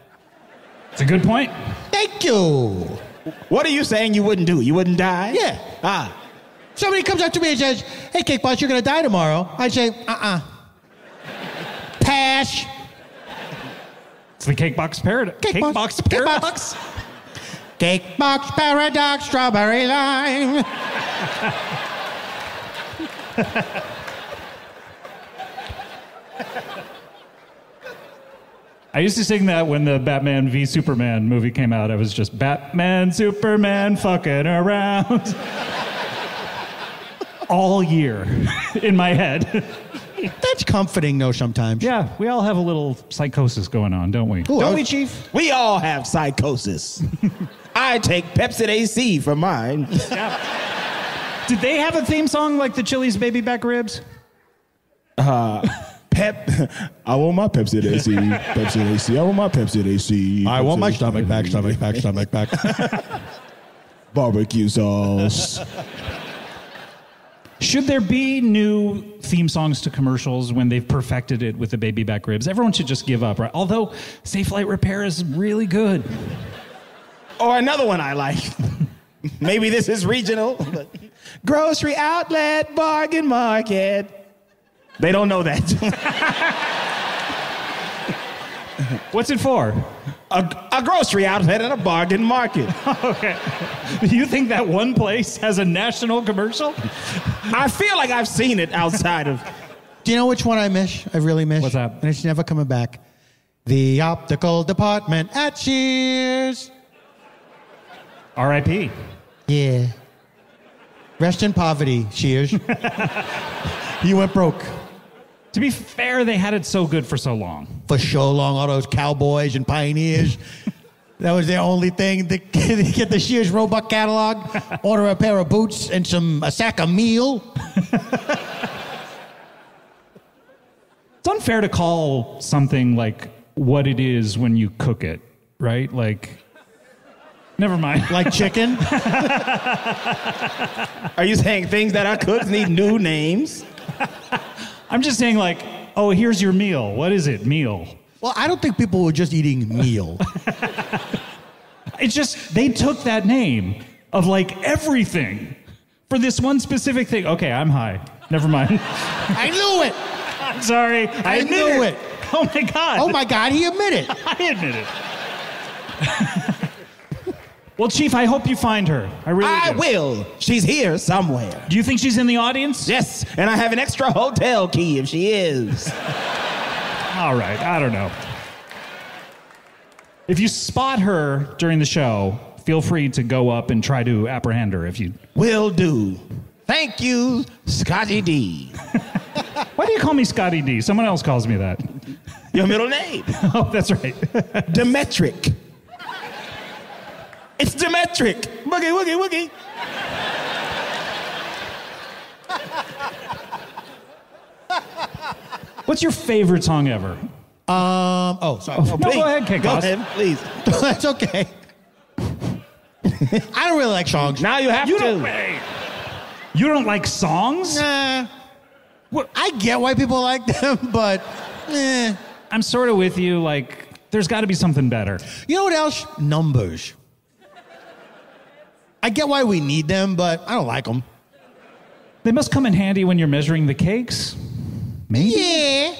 It's a good point. Thank you. What are you saying you wouldn't do? You wouldn't die? Yeah. Somebody comes up to me and says, hey, Cake Boss, you're going to die tomorrow. I say, Pass. It's the Cake Box Paradox. Cake Box. Paradox? Cake Box Paradox, strawberry lime. I used to sing that when the Batman v Superman movie came out. I was just Batman, Superman, fucking around. All year in my head. That's comforting, though, sometimes. Yeah, we all have a little psychosis going on, don't we? Ooh, Don't we, Chief? We all have psychosis. I take Pepsid AC for mine. Yeah. Did they have a theme song like the Chili's Baby Back Ribs? I want my Pepsid AC. Pepsid AC. I want my Pepsid AC. I want my stomach back. Barbecue sauce. Should there be new theme songs to commercials when they've perfected it with the baby back ribs? Everyone should just give up, right? Although Safe Flight Repair is really good. Or another one I like. Maybe this is regional. But grocery outlet, bargain market. They don't know that. What's it for? A grocery outlet and a bargain market. Okay. You think that one place has a national commercial? I feel like I've seen it outside of... Do you know which one I miss? I really miss. What's that? And it's never coming back. The optical department at Sears. R.I.P. Yeah. Rest in poverty, Sears. You went broke. To be fair, they had it so good for so long. For so long, all those cowboys and pioneers. That was their only thing. To get the Sears Roebuck catalog, order a pair of boots and a sack of meal. It's unfair to call something like what it is when you cook it, right? Like, never mind. Like chicken. Are you saying things that are cooked need new names? I'm just saying, like, oh, here's your meal. What is it? Meal. Well, I don't think people were just eating meal. It's just, they took that name of, like, everything for this one specific thing. Okay, I'm high. Never mind. I knew it. I'm sorry. I knew it. Oh, my God. Oh, my God, he admitted. I admit it. Well, Chief, I hope you find her. I really do. I will. She's here somewhere. Do you think she's in the audience? Yes, and I have an extra hotel key if she is. All right, I don't know. If you spot her during the show, feel free to go up and try to apprehend her if you... Will do. Thank you, Scotty D. Why do you call me Scotty D? Someone else calls me that. Your middle name. Oh, that's right. Demetric. It's Demetric. Boogie, woogie, woogie. What's your favorite song ever? Sorry. No, go ahead, Kate Go Goss. ahead, please. That's okay. I don't really like songs. Now you have to. You don't like songs? Nah. I get why people like them, but I'm sort of with you. Like, there's got to be something better. You know what else? Numbers. I get why we need them, but I don't like them. They must come in handy when you're measuring the cakes. Maybe. Yeah.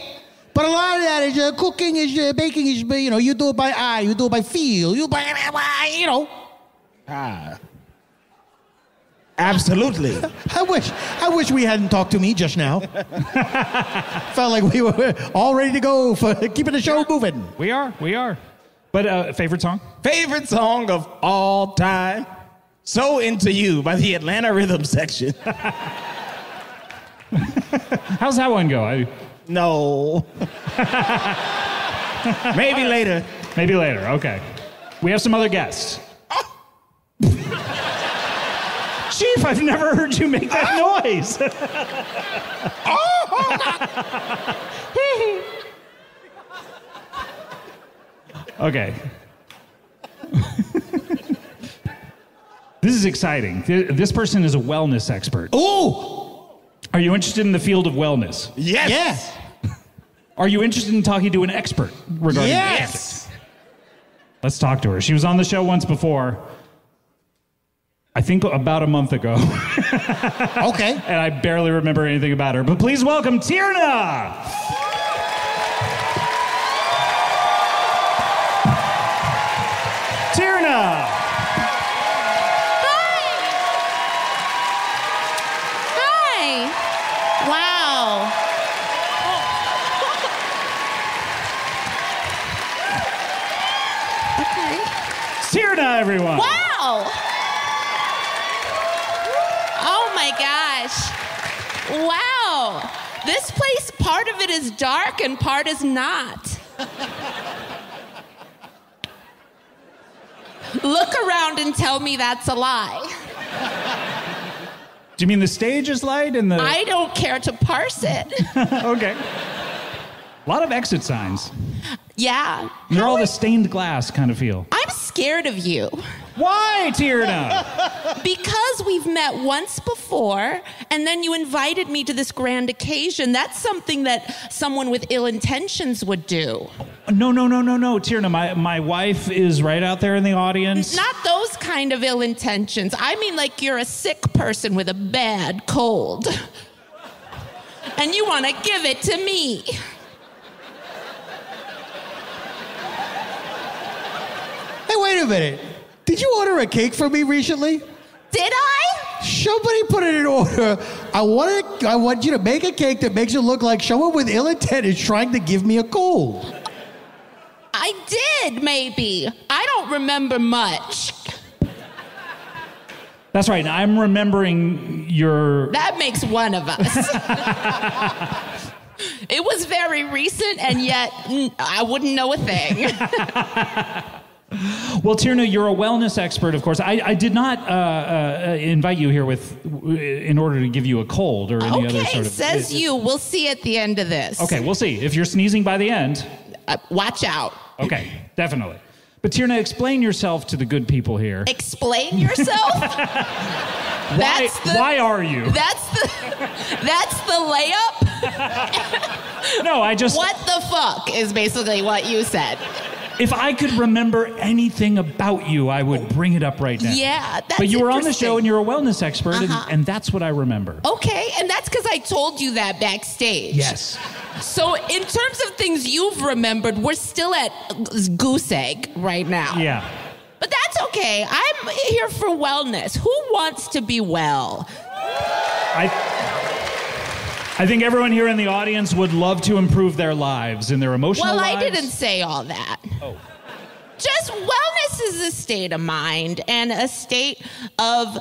But a lot of that is cooking, is baking, is, you do it by eye, you do it by feel, Absolutely. I wish we hadn't talked to me just now. Felt like we were all ready to go for keeping the show moving. We are. But favorite song? Favorite song of all time? So Into You by the Atlanta Rhythm Section. How's that one go? No. Maybe later. Maybe later, okay. We have some other guests. Chief, I've never heard you make that noise. Okay. This is exciting. This person is a wellness expert. Ooh! Are you interested in the field of wellness? Yes. Yeah. Are you interested in talking to an expert regarding Yes. Let's talk to her. She was on the show once before. I think about a month ago. Okay. And I barely remember anything about her. But please welcome Tierna! Tierna! Hi. Wow. Okay. Tierna, everyone! Wow. Oh my gosh. Wow. This place, part of it is dark and part is not. Look around and tell me that's a lie. Do you mean the stage is light and the... I don't care to parse it. Okay. A lot of exit signs. Yeah. They're all the stained glass kind of feel. I'm scared of you. Why, Tierna? Because we've met once before, and then you invited me to this grand occasion. That's something that someone with ill intentions would do. No, Tierna. My wife is right out there in the audience. Not those kind of ill intentions. I mean like you're a sick person with a bad cold. And you want to give it to me. Hey, wait a minute. Did you order a cake for me recently? Did I? Somebody put it in order. I want you to make a cake that makes it look like someone with ill intent is trying to give me a cold. I did, maybe. I don't remember much. That's right. I'm remembering your... That makes one of us. It was very recent, and yet I wouldn't know a thing. Well, Tierna, you're a wellness expert, of course. I did not invite you here in order to give you a cold or any other sort of... Says you. We'll see at the end of this. Okay, we'll see. If you're sneezing by the end... Watch out. Okay, definitely. But Tierna, explain yourself to the good people here. Explain yourself? Why are you? That's the layup? No, I just... What the fuck is basically what you said. If I could remember anything about you, I would bring it up right now. Yeah, that's But you were on the interesting. show and you're a wellness expert, and that's what I remember. Okay, and that's because I told you that backstage. Yes. So in terms of things you've remembered, we're still at goose egg right now. Yeah. But that's okay. I'm here for wellness. Who wants to be well? I think everyone here in the audience would love to improve their lives and their emotional lives. Well, I didn't say all that. Oh. Just wellness is a state of mind and a state of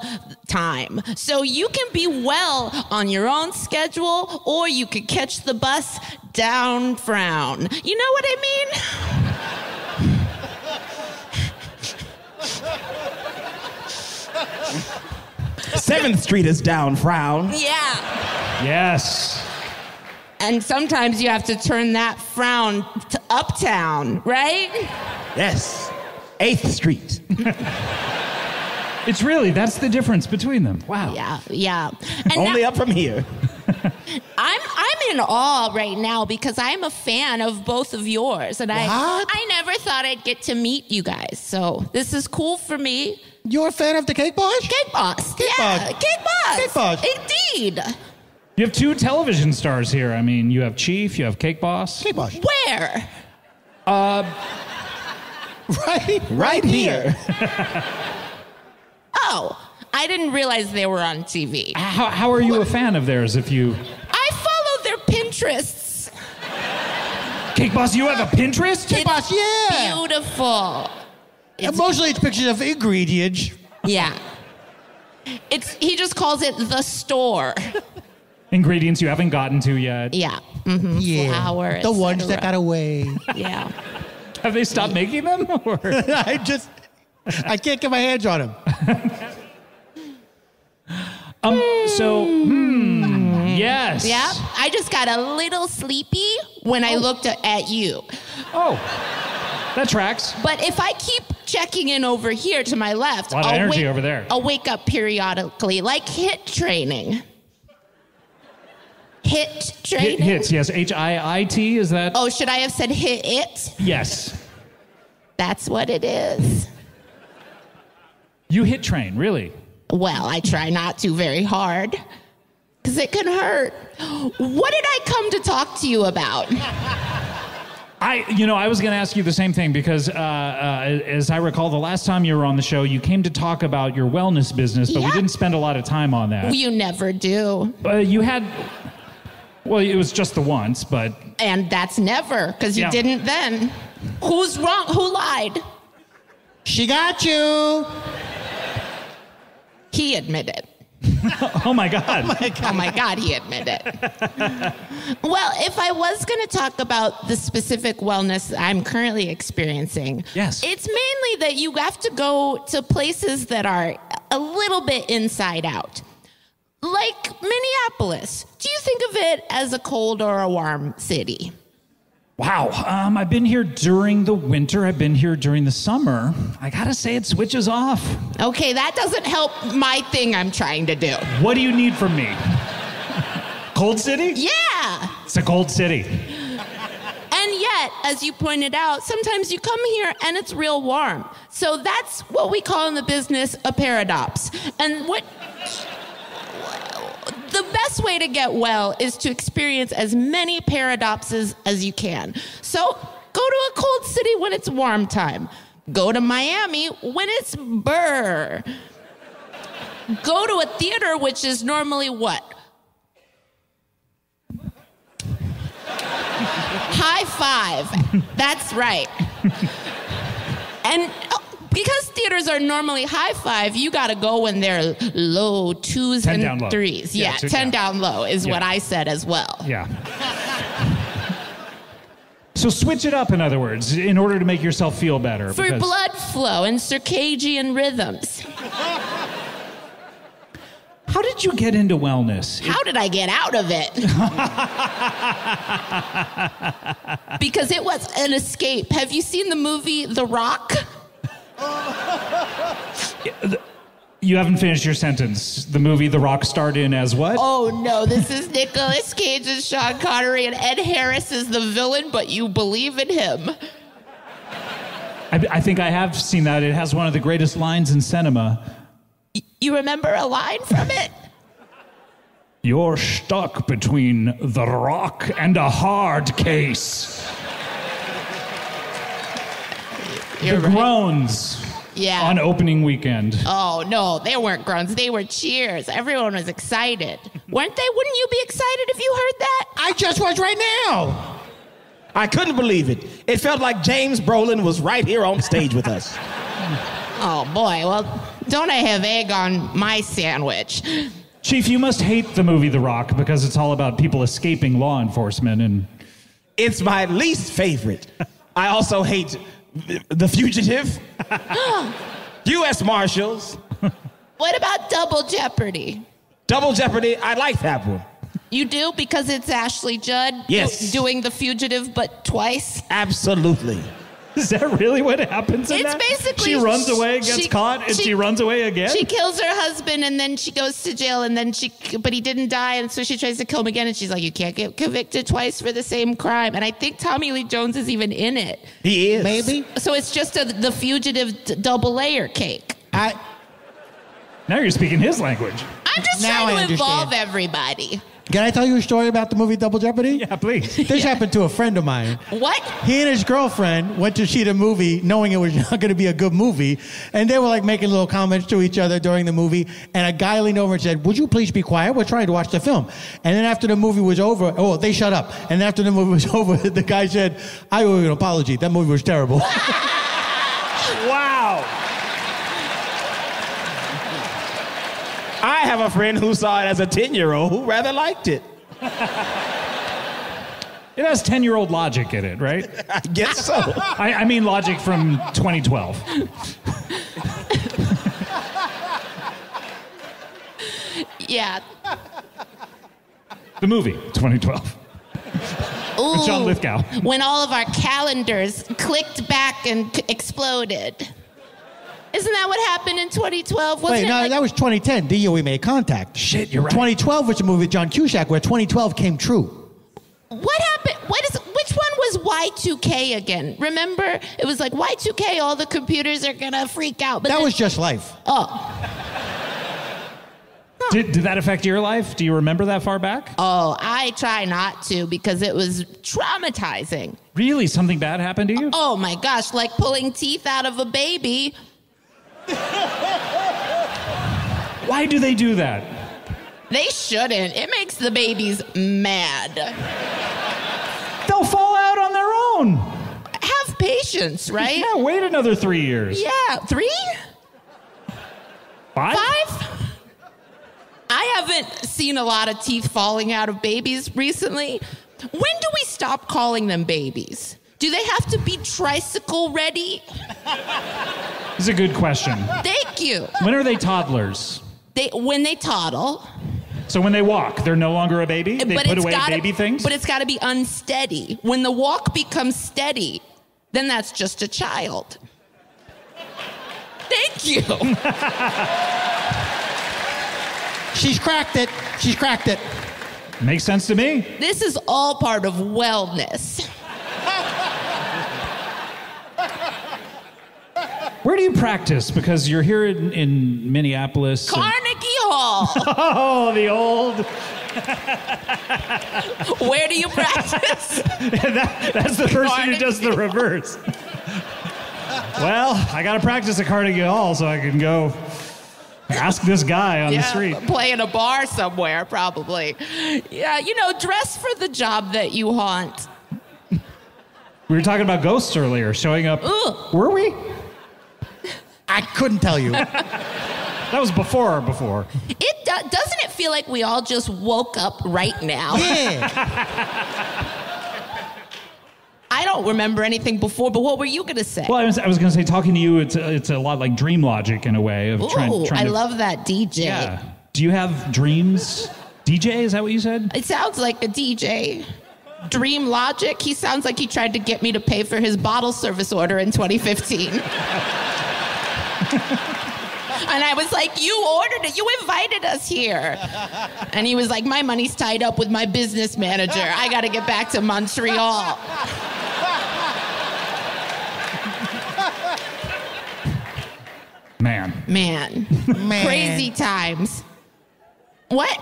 time. So you can be well on your own schedule, or you could catch the bus down Frown. You know what I mean? 7th Street is down, Frown. Yeah. Yes. And sometimes you have to turn that frown to uptown, right? Yes. 8th Street. It's really, that's the difference between them. Wow. Yeah. And Only now, up from here. I'm in awe right now because I'm a fan of both of yours. And I never thought I'd get to meet you guys. So this is cool for me. You're a fan of the Cake Boss? Cake Boss. Cake yeah, Boss. Cake Boss. Cake Boss. Indeed. You have 2 television stars here. I mean, you have Chief, you have Cake Boss. Cake Boss. Where? Right here. Oh, I didn't realize they were on TV. How are you a fan of theirs if you... I follow their Pinterests. Cake Boss, you have a Pinterest? Cake Boss, yeah. Beautiful. Mostly it's pictures of ingredients. Yeah. He just calls it the store. Ingredients you haven't gotten to yet. Yeah. Mm-hmm. Yeah. Flour, the ones that etc. got away. Yeah. Have they stopped making them? Or? I can't get my hands on them. Yes. Yeah. I just got a little sleepy when I looked at you. Oh, that tracks. But if I keep checking in over here to my left, A lot of energy over there. I'll wake up periodically, like HIIT training. HIIT training? Hits, yes. HIIT, is that? Oh, should I have said hit it? Yes. That's what it is. You hit train, really? Well, I try not to very hard, because it can hurt. What did I come to talk to you about? I was going to ask you the same thing because, as I recall, the last time you were on the show, you came to talk about your wellness business, but we didn't spend a lot of time on that. You never do. You had, well, it was just the once, but... And that's never, because you didn't then. Who's wrong? Who lied? She got you. He admitted. Oh my God. Oh my God, he admitted. Well, if I was going to talk about the specific wellness I'm currently experiencing, yes, it's mainly that you have to go to places that are a little bit inside out. Like Minneapolis. Do you think of it as a cold or a warm city? Wow. I've been here during the winter. I've been here during the summer. I gotta say, it switches off. Okay, that doesn't help my thing I'm trying to do. What do you need from me? Cold city? Yeah. It's a cold city. And yet, as you pointed out, sometimes you come here and it's real warm. So that's what we call in the business a paradox. And the best way to get well is to experience as many paradoxes as you can. So go to a cold city when it's warm time. Go to Miami when it's burr. Go to a theater, which is normally what? High five. That's right. And because theaters are normally high five, you got to go when they're low 2s and 3s. Yeah, 10 down low is what I said as well. Yeah. So switch it up, in other words, in order to make yourself feel better. For blood flow and circadian rhythms. How did you get into wellness? How did I get out of it? Because it was an escape. Have you seen the movie The Rock? You haven't finished your sentence. The movie The Rock starred in as what? Oh, no. This is Nicolas Cage and Sean Connery, and Ed Harris is the villain, but you believe in him. I think I have seen that. It has one of the greatest lines in cinema. You remember a line from it? You're stuck between The Rock and a hard case. You're the right. Groans on opening weekend. Oh, no, they weren't groans. They were cheers. Everyone was excited. Weren't they? Wouldn't you be excited if you heard that? I just was right now. I couldn't believe it. It felt like James Brolin was right here on stage with us. Oh, boy. Well, don't I have egg on my sandwich? Chief, you must hate the movie The Rock because it's all about people escaping law enforcement and... It's my least favorite. I also hate The Fugitive, U.S. Marshals. What about Double Jeopardy? Double Jeopardy, I like that one. You do? Because it's Ashley Judd doing The Fugitive, but twice? Absolutely. Is that really what happens in it's that? Basically... She runs away, gets caught, and she runs away again? She kills her husband, and then she goes to jail, and then but he didn't die, and so she tries to kill him again, and she's like, you can't get convicted twice for the same crime. And I think Tommy Lee Jones is even in it. He is. Maybe. So it's just The Fugitive double layer cake. Now you're speaking his language. I'm just trying to involve everybody. Can I tell you a story about the movie Double Jeopardy? Yeah, please. This happened to a friend of mine. What? He and his girlfriend went to see the movie knowing it was not going to be a good movie. And they were like making little comments to each other during the movie. And a guy leaned over and said, would you please be quiet? We're trying to watch the film. And then after the movie was over, they shut up. And after the movie was over, the guy said, I owe you an apology. That movie was terrible. Wow. I have a friend who saw it as a 10-year-old who rather liked it. It has 10-year-old logic in it, right? I guess so. I mean logic from 2012. Yeah. The movie, 2012. Ooh, With John Lithgow. When all of our calendars clicked back and exploded. Isn't that what happened in 2012? Wasn't Wait, no, that was 2010, the year we made contact. Shit, you're right. 2012 was a movie with John Cusack where 2012 came true. What happened? Which one was Y2K again? Remember? It was like Y2K, all the computers are gonna freak out. But That then, was Just Life. Oh. Did that affect your life? Do you remember that far back? Oh, I try not to because it was traumatizing. Really? Something bad happened to you? Oh my gosh, like pulling teeth out of a baby. Why do they do that? They shouldn't. It makes the babies mad. They'll fall out on their own. Have patience, right? Yeah, wait another 3 years. Yeah. 3? 5? 5? I haven't seen a lot of teeth falling out of babies recently. When do we stop calling them babies? Do they have to be tricycle ready? This is a good question. Thank you. When are they toddlers? When they toddle. So when they walk, they're no longer a baby? They put away baby things? But it's got to be unsteady. When the walk becomes steady, then that's just a child. Thank you. She's cracked it. She's cracked it. Makes sense to me. This is all part of wellness. Where do you practice? Because you're here in Minneapolis. Carnegie Hall. Oh, the old. Where do you practice? That's the person who does the reverse. Well, I got to practice at Carnegie Hall so I can go ask this guy on the street. Play in a bar somewhere, probably. Yeah, dress for the job that you haunt. We were talking about ghosts earlier, showing up. Ugh. Were we? I couldn't tell you. That was before. Doesn't it feel like we all just woke up right now? Yeah. I don't remember anything before, but what were you going to say? Well, I was going to say, talking to you, it's a lot like dream logic in a way of trying I to. love that DJ. Yeah. Do you have dreams? DJ, is that what you said? It sounds like a DJ. Dream Logic. He sounds like he tried to get me to pay for his bottle service order in 2015. And I was like, you ordered it. You invited us here. And he was like, my money's tied up with my business manager. I got to get back to Montreal. Man. Crazy times. What?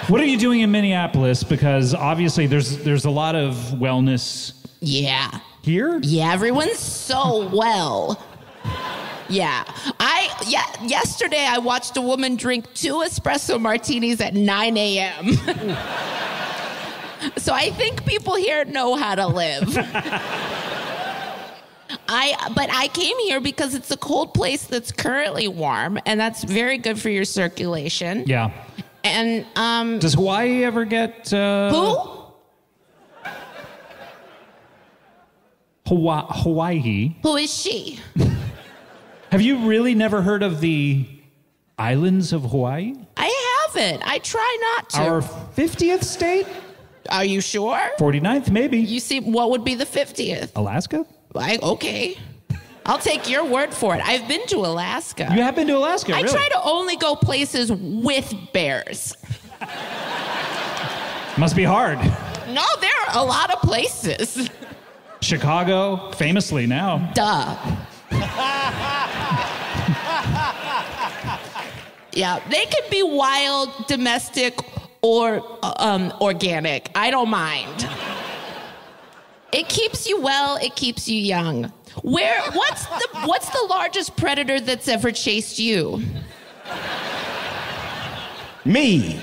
What are you doing in Minneapolis? Because obviously there's a lot of wellness Yeah. here. Yeah, everyone's so well. Yeah. Yesterday I watched a woman drink 2 espresso martinis at 9 a.m. So I think people here know how to live. But I came here because it's a cold place that's currently warm, and that's very good for your circulation. Yeah. And Does Hawaii ever get who? Hawaii? Who is she? Have you really never heard of the islands of Hawaii? I haven't. I try not to. Our 50th state? Are you sure? 49th, maybe. You see, what would be the 50th? Alaska? Okay. I'll take your word for it. I've been to Alaska. You have been to Alaska, I really? try to only go places with bears. Must be hard. No, there are a lot of places. Chicago, famously now. Duh. Yeah, they can be wild, domestic, or organic. I don't mind. It keeps you well, it keeps you young. What's the largest predator that's ever chased you? Me.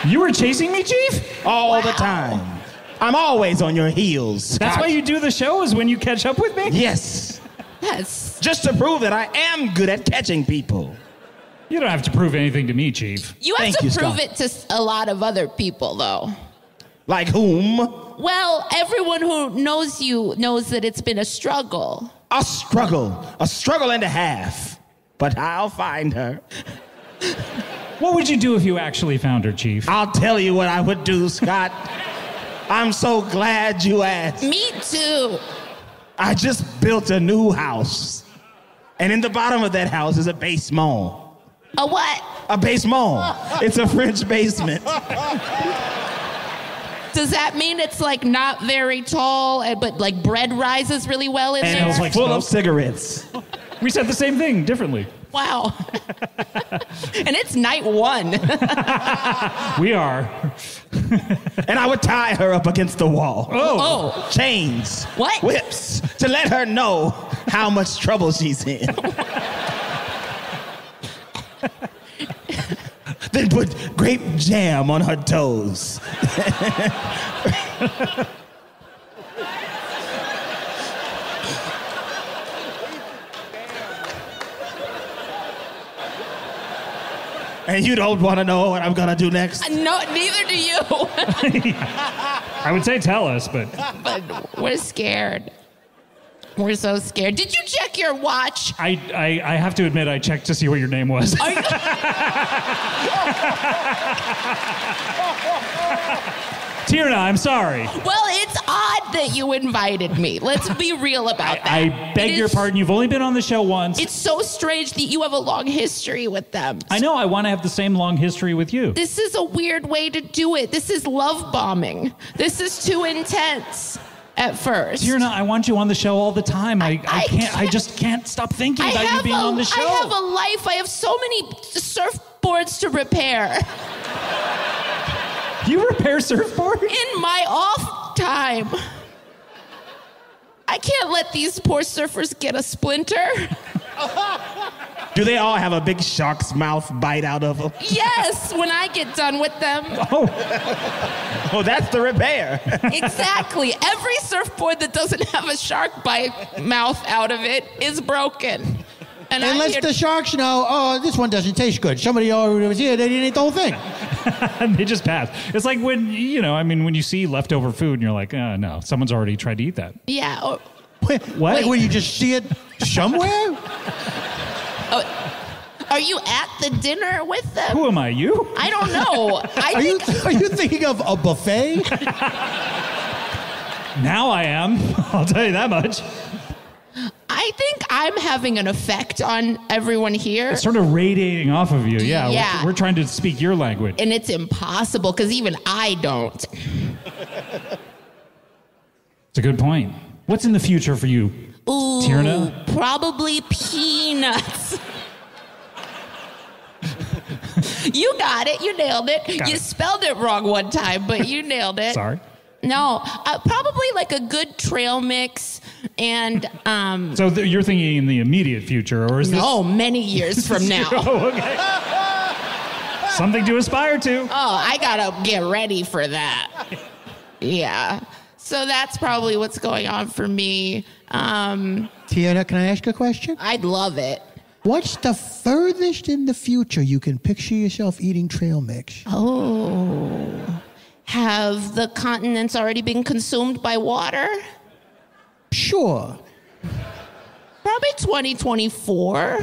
You were chasing me, Chief? All the time. I'm always on your heels. That's why you do the show, is when you catch up with me? Yes. Yes. Just to prove that I am good at catching people. You don't have to prove anything to me, Chief. You have Thank to you, prove Scott. it to a lot of other people, though. Like whom? Well, everyone who knows you knows that it's been a struggle. A struggle and a half. But I'll find her. What would you do if you actually found her, Chief? I'll tell you what I would do, Scott. I'm so glad you asked. Me too. I just built a new house. And in the bottom of that house is a basement. A what? A basement. It's a French basement. Does that mean it's like not very tall, but like bread rises really well in And there? it's like full of cigarettes. We said the same thing, differently. Wow. And it's night one. We are. And I would tie her up against the wall. Oh. Chains. What? Whips. To let her know how much trouble she's in. Then put grape jam on her toes. And you don't want to know what I'm gonna do next? No, neither do you. I would say tell us, but But we're scared. We're so scared. Did you check your watch? I have to admit I checked to see what your name was. Are you- Tierna, I'm sorry. Well, it's odd that you invited me. Let's be real about that. I beg It your is- pardon. You've only been on the show once. It's so strange that you have a long history with them. I know. I want to have the same long history with you. This is a weird way to do it. This is love bombing. This is too intense at first. Tierna, I want you on the show all the time. I can't- I just can't stop thinking about you being on the show. I have a life. I have so many surfboards to repair You repair surfboards? in my off time. I can't let these poor surfers get a splinter. Do they all have a big shark's mouth bite out of them? Yes, when I get done with them. Oh, that's the repair. Exactly. Every surfboard that doesn't have a shark bite mouth out of it is broken. And And I'm let here the sharks know, oh, this one doesn't taste good. Somebody already was here, they didn't eat the whole thing. They just pass. It's like when, when you see leftover food and you're like, no, someone's already tried to eat that. Yeah. What? Like when you just see it somewhere? Are you at the dinner with them? Who am I, you? I don't know. Are you thinking of a buffet? Now I am. I'll tell you that much. I think I'm having an effect on everyone here. It's sort of radiating off of you. Yeah. Yeah. We're trying to speak your language. And it's impossible because even I don't. It's a good point. What's in the future for you, Ooh, Tierna? probably peanuts. You got it. You nailed it. Got You it. spelled it wrong one time, but you nailed it. Sorry. No, probably like a good trail mix and So you're thinking in the immediate future, or is this? no, many years from now. Oh, okay. Something to aspire to. Oh, I gotta get ready for that. Yeah. So that's probably what's going on for me. Tierna, can I ask a question? I'd love it. What's the furthest in the future you can picture yourself eating trail mix? Oh. Have the continents already been consumed by water? Sure. Probably 2024.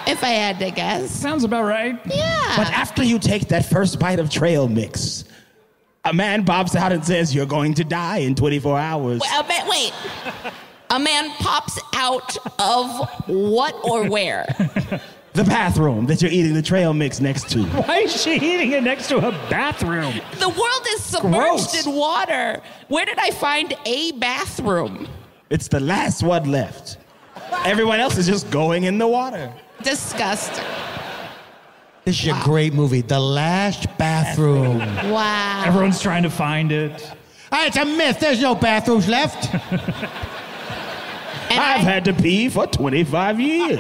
If I had to guess. Sounds about right. Yeah. But after you take that first bite of trail mix, a man pops out and says, you're going to die in 24 hours. Wait. A man pops out of what or where? The bathroom that you're eating the trail mix next to. Why is she eating it next to a bathroom? The world is submerged Gross. in water. Where did I find a bathroom? It's the last one left. Everyone else is just going in the water. Disgusting. This is a great movie. The Last Bathroom. Wow. Everyone's trying to find it. It's a myth. There's no bathrooms left. And I've had to pee for 25 years.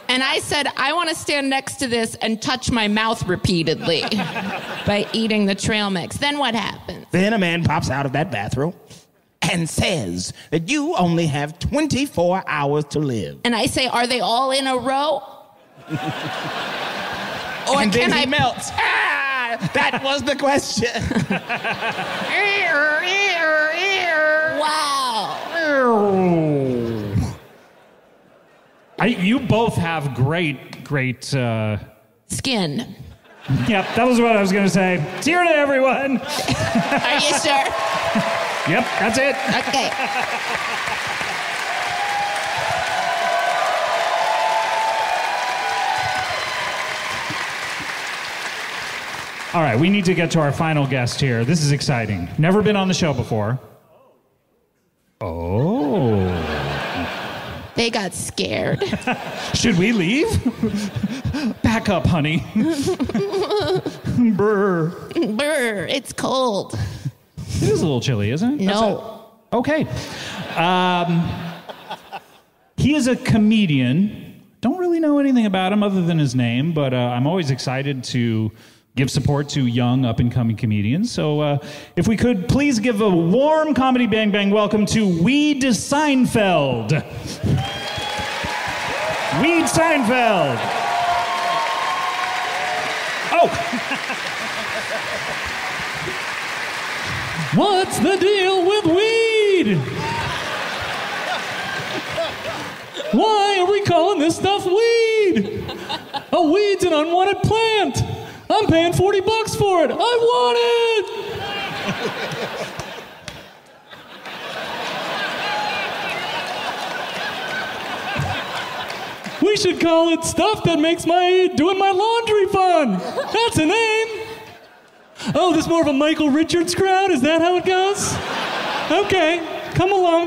And I said, I want to stand next to this and touch my mouth repeatedly by eating the trail mix. Then what happens? Then a man pops out of that bathroom and says that you only have 24 hours to live. And I say, are they all in a row? Or And then can he I melts. That was the question. Wow. You both have great. Skin. Yep, that was what I was going to say. Tierna, everyone. Are you sure? Yep, that's it. Okay. All right, we need to get to our final guest here. This is exciting. Never been on the show before. Oh. They got scared. Should we leave? Back up, honey. Brr. Brr, it's cold. It is a little chilly, isn't it? No. Okay. He is a comedian. Don't really know anything about him other than his name, but I'm always excited to give support to young, up-and-coming comedians. So if we could please give a warm comedy bang bang welcome to Weed Seinfeld. Weed Seinfeld. Oh. What's the deal with weed? Why are we calling this stuff weed? A weed's an unwanted plant. I'm paying $40 for it. I want it. We should call it stuff that makes doing my laundry fun. That's a name. Oh, this is more of a Michael Richards crowd? Is that how it goes? Okay, come along.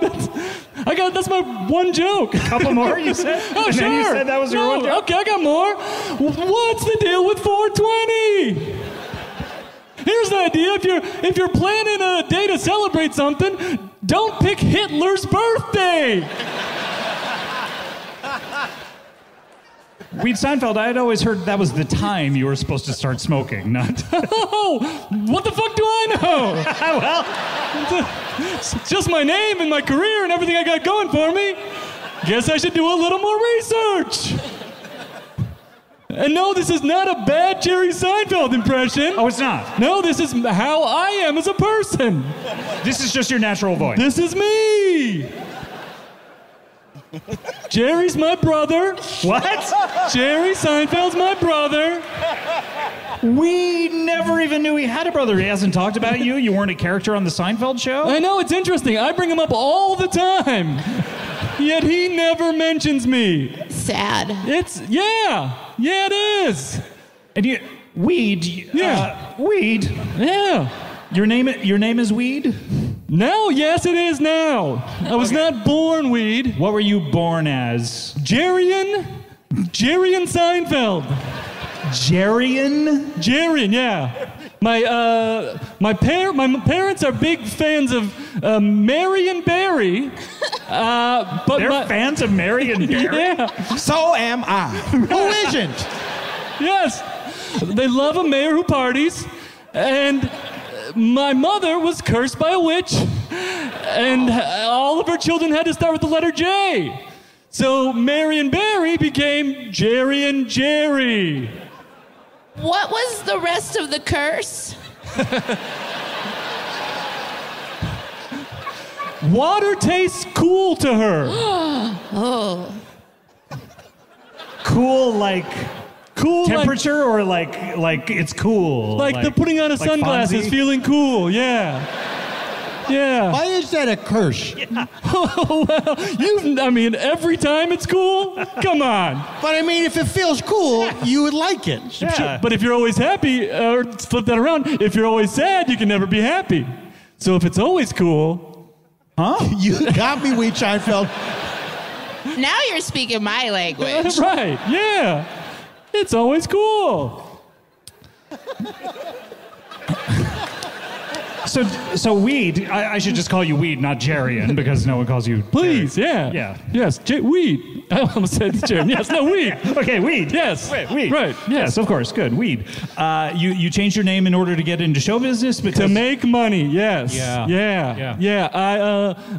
That's my one joke. A couple more, you said? Oh, and sure. Then you said that was your one joke? Okay, I got more. What's the deal with 420? Here's the idea. If you're planning a day to celebrate something, don't pick Hitler's birthday. Weed Seinfeld, I had always heard that was the time you were supposed to start smoking, not... Oh, what the fuck do I know? Well... It's just my name and my career and everything I got going for me. Guess I should do a little more research. And no, this is not a bad Jerry Seinfeld impression. Oh, it's not? No, this is how I am as a person. This is just your natural voice. This is me. Jerry's my brother. What? Jerry Seinfeld's my brother. We never even knew he had a brother. He hasn't talked about you. You weren't a character on the Seinfeld show? I know, it's interesting. I bring him up all the time. Yet he never mentions me. Sad. Yeah, it is. And Weed. Yeah. Weed. Yeah. Your name is Weed? No, yes it is now. I was not born Weed. What were you born as? Jerryan Seinfeld. Jerryan, yeah. My parents are big fans of Marion Barry. But they're fans of Marion Barry? Yeah. So am I. Who isn't? Yes. They love a mayor who parties. And my mother was cursed by a witch. And all of her children had to start with the letter J. So Marion Barry became Jerryan Jerry. What was the rest of the curse? Water tastes cool to her. Oh. Cool like temperature or like it's cool? Like the putting on a sunglasses, feeling cool, yeah. Yeah. Why is that a curse? Yeah. Oh, well, every time it's cool? Come on. But if it feels cool, you would like it. Yeah. Sure. But if you're always happy, or flip that around, if you're always sad, you can never be happy. So if it's always cool, Huh? You got me, Weed Seinfeld. Now you're speaking my language. Right, yeah. It's always cool. So Weed, I should just call you Weed, not Jerian, because no one calls you Please, Jerian. yeah. Yes, Weed. I almost said Jerian. Yes, no, Weed. Okay, Weed. Yes. Weed. Right, Yes, of course. Good. Weed. You changed your name in order to get into show business? Because To make money, yes. Yeah.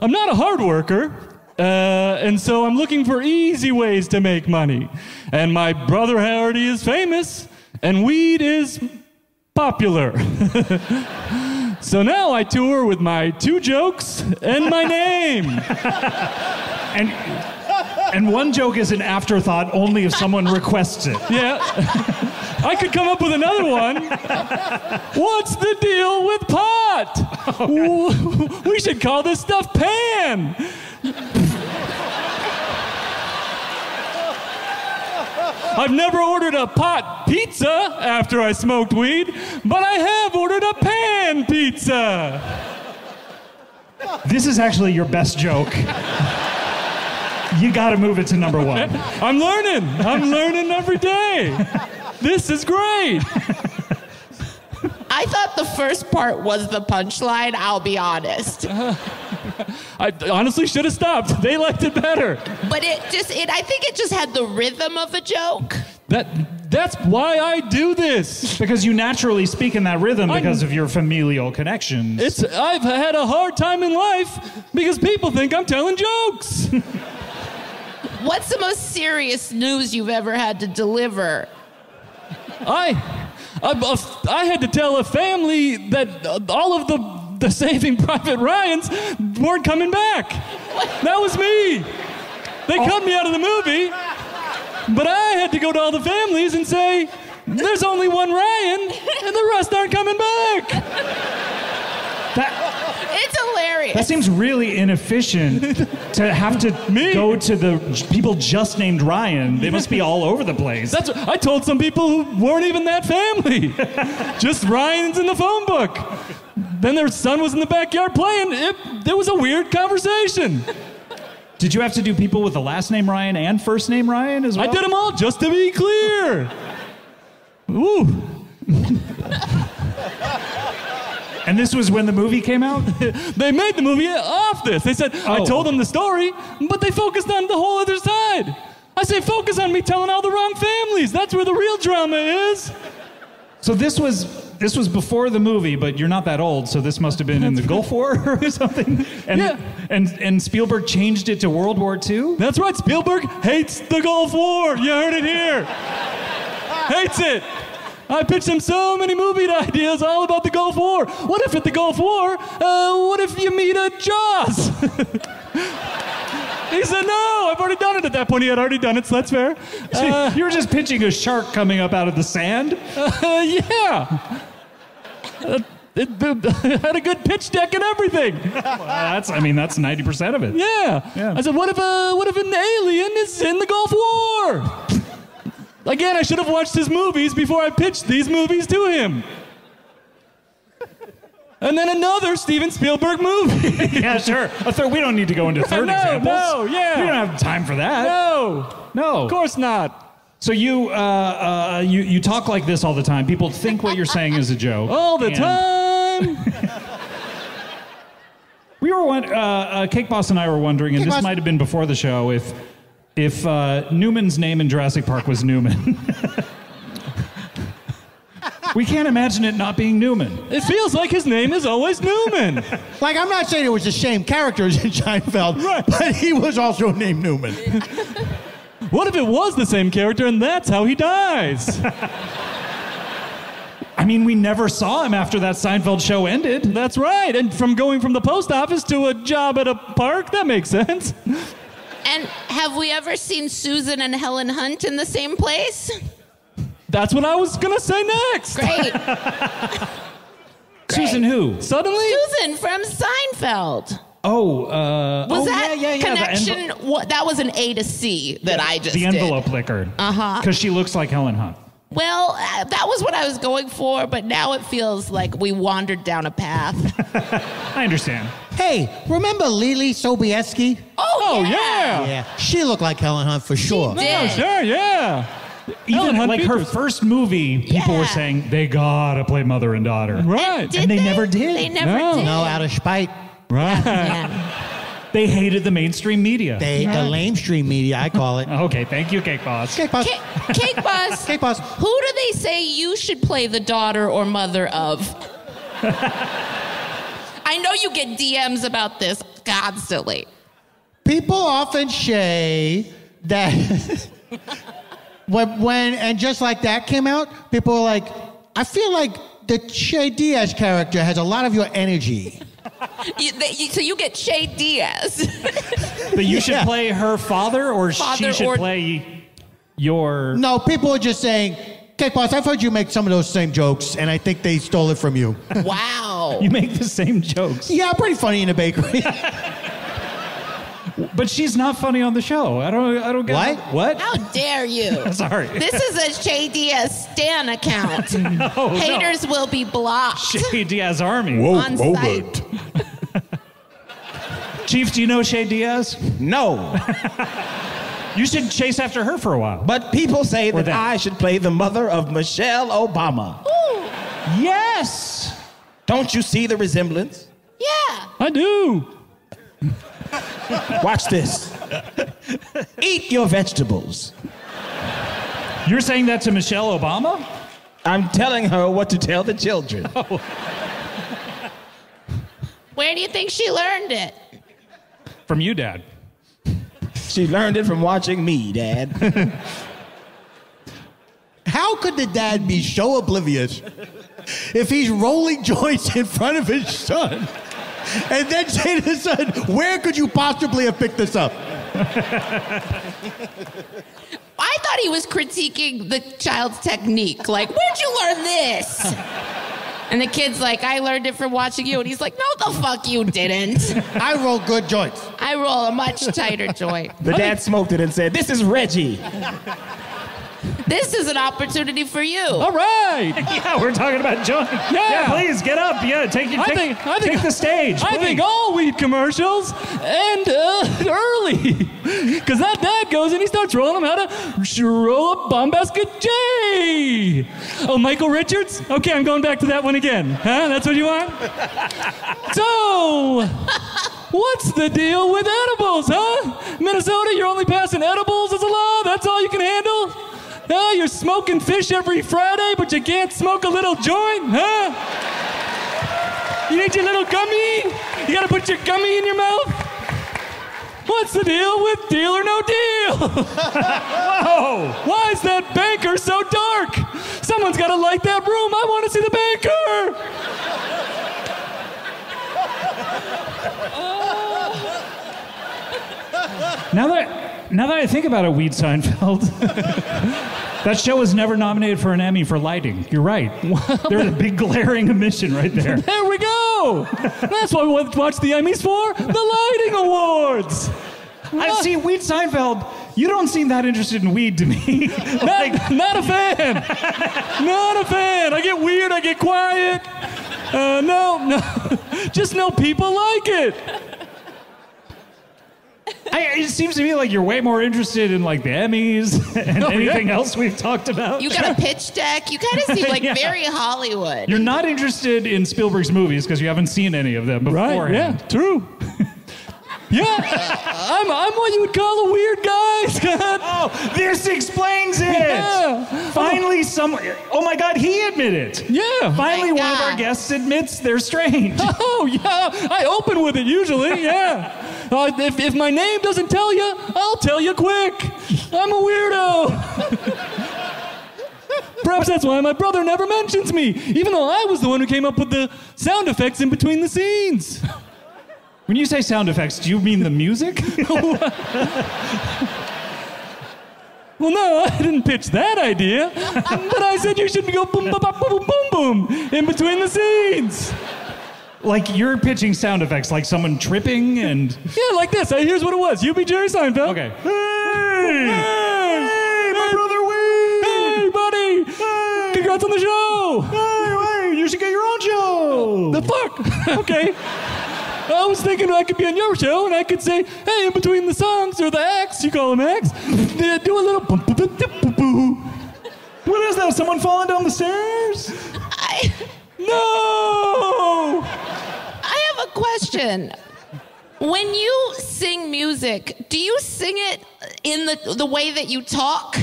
I'm not a hard worker. And so I'm looking for easy ways to make money. And my brother already is famous, and weed is popular. So now I tour with my 2 jokes and my name. And one joke is an afterthought only if someone requests it. Yeah. I could come up with another one. What's the deal with pot? We should call this stuff Pan. I've never ordered a pot pizza after I smoked weed, but I have ordered a pan pizza. This is actually your best joke. You got to move it to number 1. I'm learning every day. This is great. I thought the first part was the punchline, I'll be honest. I honestly should have stopped. They liked it better. But I think it just had the rhythm of a joke. That's why I do this. Because you naturally speak in that rhythm because of your familial connections. I've had a hard time in life because people think I'm telling jokes. What's the most serious news you've ever had to deliver? I had to tell a family that all of the Saving Private Ryans weren't coming back. That was me. They cut me out of the movie, but I had to go to all the families and say, there's only one Ryan, and the rest aren't coming back. It's hilarious. That seems really inefficient to have to go to the people just named Ryan. They must be all over the place. I told some people who weren't even that family. Just Ryan's in the phone book. Then their son was in the backyard playing. There was a weird conversation. Did you have to do people with the last name Ryan and first name Ryan as well? I did them all just to be clear. Ooh. And this was when the movie came out? They made the movie off this. They said, I told them the story, but they focused on the whole other side. I say, focus on me telling all the wrong families. That's where the real drama is. So this was before the movie, but you're not that old, so this must have been in the Gulf War or something? And Spielberg changed it to World War II? That's right. Spielberg hates the Gulf War. You heard it here. Hates it. I pitched him so many movie ideas all about the Gulf War. What if at the Gulf War, what if you meet a Jaws? He said, no, I've already done it. At that point, he had already done it, so that's fair. You were just pitching a shark coming up out of the sand? Yeah. It had a good pitch deck and everything. That's 90% of it. Yeah. I said, what if an alien is in the Gulf War? Again, I should have watched his movies before I pitched these movies to him. And then another Steven Spielberg movie. Yeah, sure. We don't need to go into third examples. No, yeah. We don't have time for that. No. Of course not. So you talk like this all the time. People think what you're saying is a joke. All the time. We were Cake Boss and I were wondering, and this might have been before the show, if Newman's name in Jurassic Park was Newman. We can't imagine it not being Newman. It feels like his name is always Newman. Like, I'm not saying it was the same characters in Seinfeld, right, but he was also named Newman. What if it was the same character and that's how he dies? I mean, we never saw him after that Seinfeld show ended. That's right. And going from the post office to a job at a park, that makes sense. And have we ever seen Susan and Helen Hunt in the same place? That's what I was going to say next. Great. Susan who? Suddenly? Susan from Seinfeld. Was that yeah, connection? That was an A to C that I just the did. envelope licker. Uh-huh. Because she looks like Helen Hunt. Well, that was what I was going for, but now it feels like we wandered down a path. I understand. Hey, remember Lily Sobieski? Oh, yeah. Yeah, she looked like Helen Hunt for sure. did. Oh, sure, yeah. Even Hunt like her Peters. first movie, people were Yeah. saying they gotta play mother and daughter. Right. Did And they never did. They never No. did. No, out of spite. Right. Yeah. They hated the mainstream media. The lamestream media, I call it. Okay, thank you, Cake Boss. Cake Boss. Cake Boss. Cake Boss. Who do they say you should play the daughter or mother of? I know you get DMs about this constantly. People often say that when And Just Like That came out, people were like, I feel like the Che Diaz character has a lot of your energy. So you get Che Diaz. But you should Yeah. play her father, or Father she should or- play your... No, people are just saying, Cake Boss, I've heard you make some of those same jokes, and I think they stole it from you. Wow. You make the same jokes. Yeah, pretty funny in the bakery. But she's not funny on the show. I don't get What? What? How dare you? Sorry. This is a Che Diaz Stan account. No, Haters will be blocked. Shay Diaz Army. On site. Chief, do you know Shay Diaz? No. You should chase after her for a while. But people say Or that that. I should play the mother of Michelle Obama. Yes! Don't you see the resemblance? Yeah. I do. Watch this. Eat your vegetables. You're saying that to Michelle Obama? I'm telling her what to tell the children. Where do you think she learned it? From you, Dad. She learned it from watching me, Dad. How could the dad be so oblivious if he's rolling joints in front of his son and then say to the son, where could you possibly have picked this up? I thought he was critiquing the child's technique. Like, where'd you learn this? And the kid's like, I learned it from watching you. And he's like, no, the fuck you didn't. I roll good joints. I roll a much tighter joint. The dad smoked it and said, "This is Reggie." This is an opportunity for you. All right. Yeah, we're talking about joint. Yeah. Please get up. Yeah, take take the stage. I think all weed commercials end early. Because that dad goes and he starts rolling them how to roll a bombasket J. Oh, Michael Richards? Okay, I'm going back to that one again. Huh? That's what you want? So, what's the deal with edibles, huh? Minnesota, you're only passing edibles as a law? That's all you can handle? You're smoking fish every Friday, but you can't smoke a little joint, huh? You need your little gummy? You gotta put your gummy in your mouth? What's the deal with Deal or No Deal? Whoa! Why is that banker so dark? Someone's gotta light that room. I wanna see the banker! Now that I think about it, Weed Seinfeld, that show was never nominated for an Emmy for lighting. You're right. There's a big glaring omission right there. There we go! That's what we watch the Emmys for, the Lighting Awards! I see Weed Seinfeld. You don't seem that interested in weed to me. Not a fan! Not a fan! I get weird, I get quiet. No. Just know people like it. It seems to me like you're way more interested in like the Emmys and anything else we've talked about. You got a pitch deck. You kind of seem like Yeah. very Hollywood. You're not interested in Spielberg's movies because you haven't seen any of them beforehand. Yeah, true. Yeah, I'm what you would call a weird guy, Scott. Oh, this explains it. Yeah. Finally, oh my God, he admitted. Yeah. Finally, My one of our God. guests admits they're strange. Oh, yeah. I open with it usually, yeah. If my name doesn't tell you, I'll tell you quick. I'm a weirdo. Perhaps that's why my brother never mentions me, even though I was the one who came up with the sound effects in between the scenes. When you say sound effects, do you mean the music? Well, no, I didn't pitch that idea. But I said you should go boom, boom, boom, boom, boom, boom in between the scenes. Like you're pitching sound effects, like someone tripping and... Yeah, like this. Here's what it was. You be Jerry Seinfeld. Okay. Hey! Hey, my brother Weed! Hey, buddy! the show. Hey, you should get your own show. The fuck? Okay. I was thinking I could be on your show and I could say, hey, in between the songs or the acts, you call them acts, do a little boom, boom, boom, boom, boom, boom. What is that? Someone falling down the stairs? No! I have a question. When you sing music, do you sing it in the way that you talk?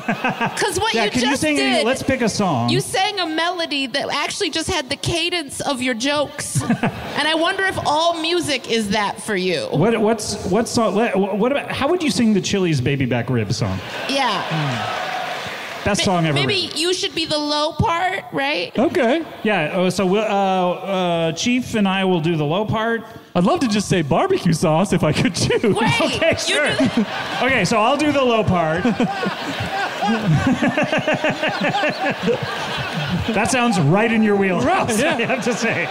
Because what you can just you sing did, let's pick a song. you sang a melody that actually just had the cadence of your jokes. And I wonder if all music is that for you. What song? What about? How would you sing the Chili's "Baby Back Rib" song? Yeah. Best song ever. Maybe written. you should be the low part, right? Okay. Yeah. So we'll, Chief and I will do the low part. I'd love to just say barbecue sauce if I could choose. Wait, Okay, sure. Okay, so I'll do the low part. That sounds right in your wheelhouse. Right, yeah. I have to say.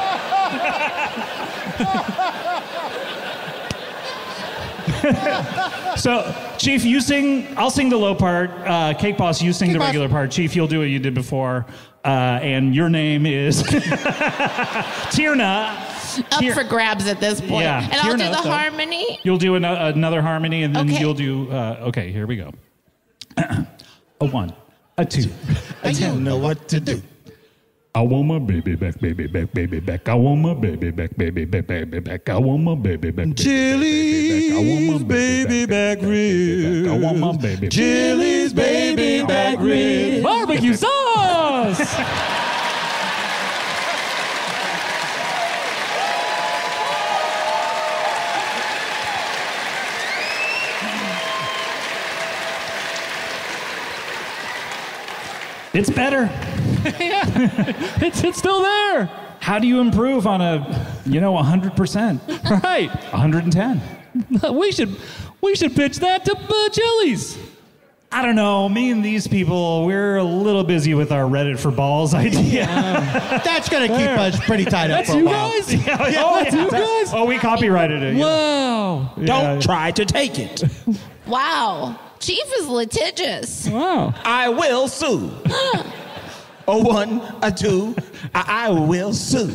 So, Chief, you sing. I'll sing the low part. Cake Boss, you sing Cake the Boss. regular part. Chief, you'll do what you did before. And your name is Tierna. Up for grabs at this point. Yeah, And I'll do Tierna, the so- harmony. You'll do another harmony, and then Okay. you'll do. Okay, here we go. A 1, a 2. I don't know what to do. I want my baby back, baby back, baby back. I want my baby back, baby back, baby back. I want my baby back. Chili's baby back rib. I want my baby. Chili's baby back rib. Barbecue sauce. It's better. It's still there. How do you improve on a, 100%? Right. 110. We should pitch that to Chili's. I don't know. Me and these people, we're a little busy with our Reddit for balls idea. That's going to keep us pretty tied up That's for a you while. guys? That's you guys? Oh, we copyrighted it. Yeah. Wow. Don't try to take it. Wow. Chief is litigious. Wow. I will sue. A 1, a 2, I will sue.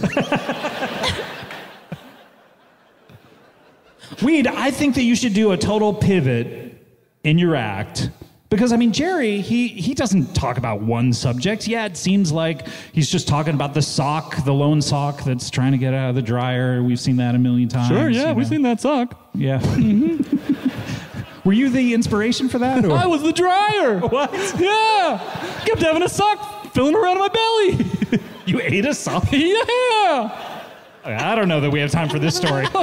Weed, I think that you should do a total pivot in your act. Because, Jerry, he doesn't talk about one subject. Yeah, it seems like he's just talking about the sock, the lone sock that's trying to get out of the dryer. We've seen that a million times. Sure, yeah, we've seen that sock. Yeah. Were you the inspiration for that? Or? I was the dryer. What? Yeah. Kept having a sock filling around my belly. You ate a sock? Yeah. I don't know that we have time for this story. A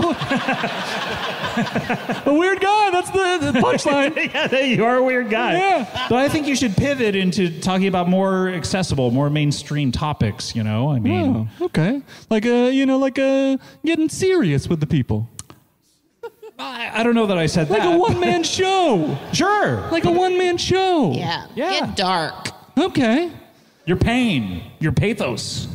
weird guy. That's the punchline. Yeah, you are a weird guy. Yeah. But I think you should pivot into talking about more accessible, more mainstream topics, Oh, okay. Like getting serious with the people. I don't know that I said that. Like a one-man show. Sure. Like a one-man show. Yeah. Yeah. Get dark. Okay. Your pain, your pathos.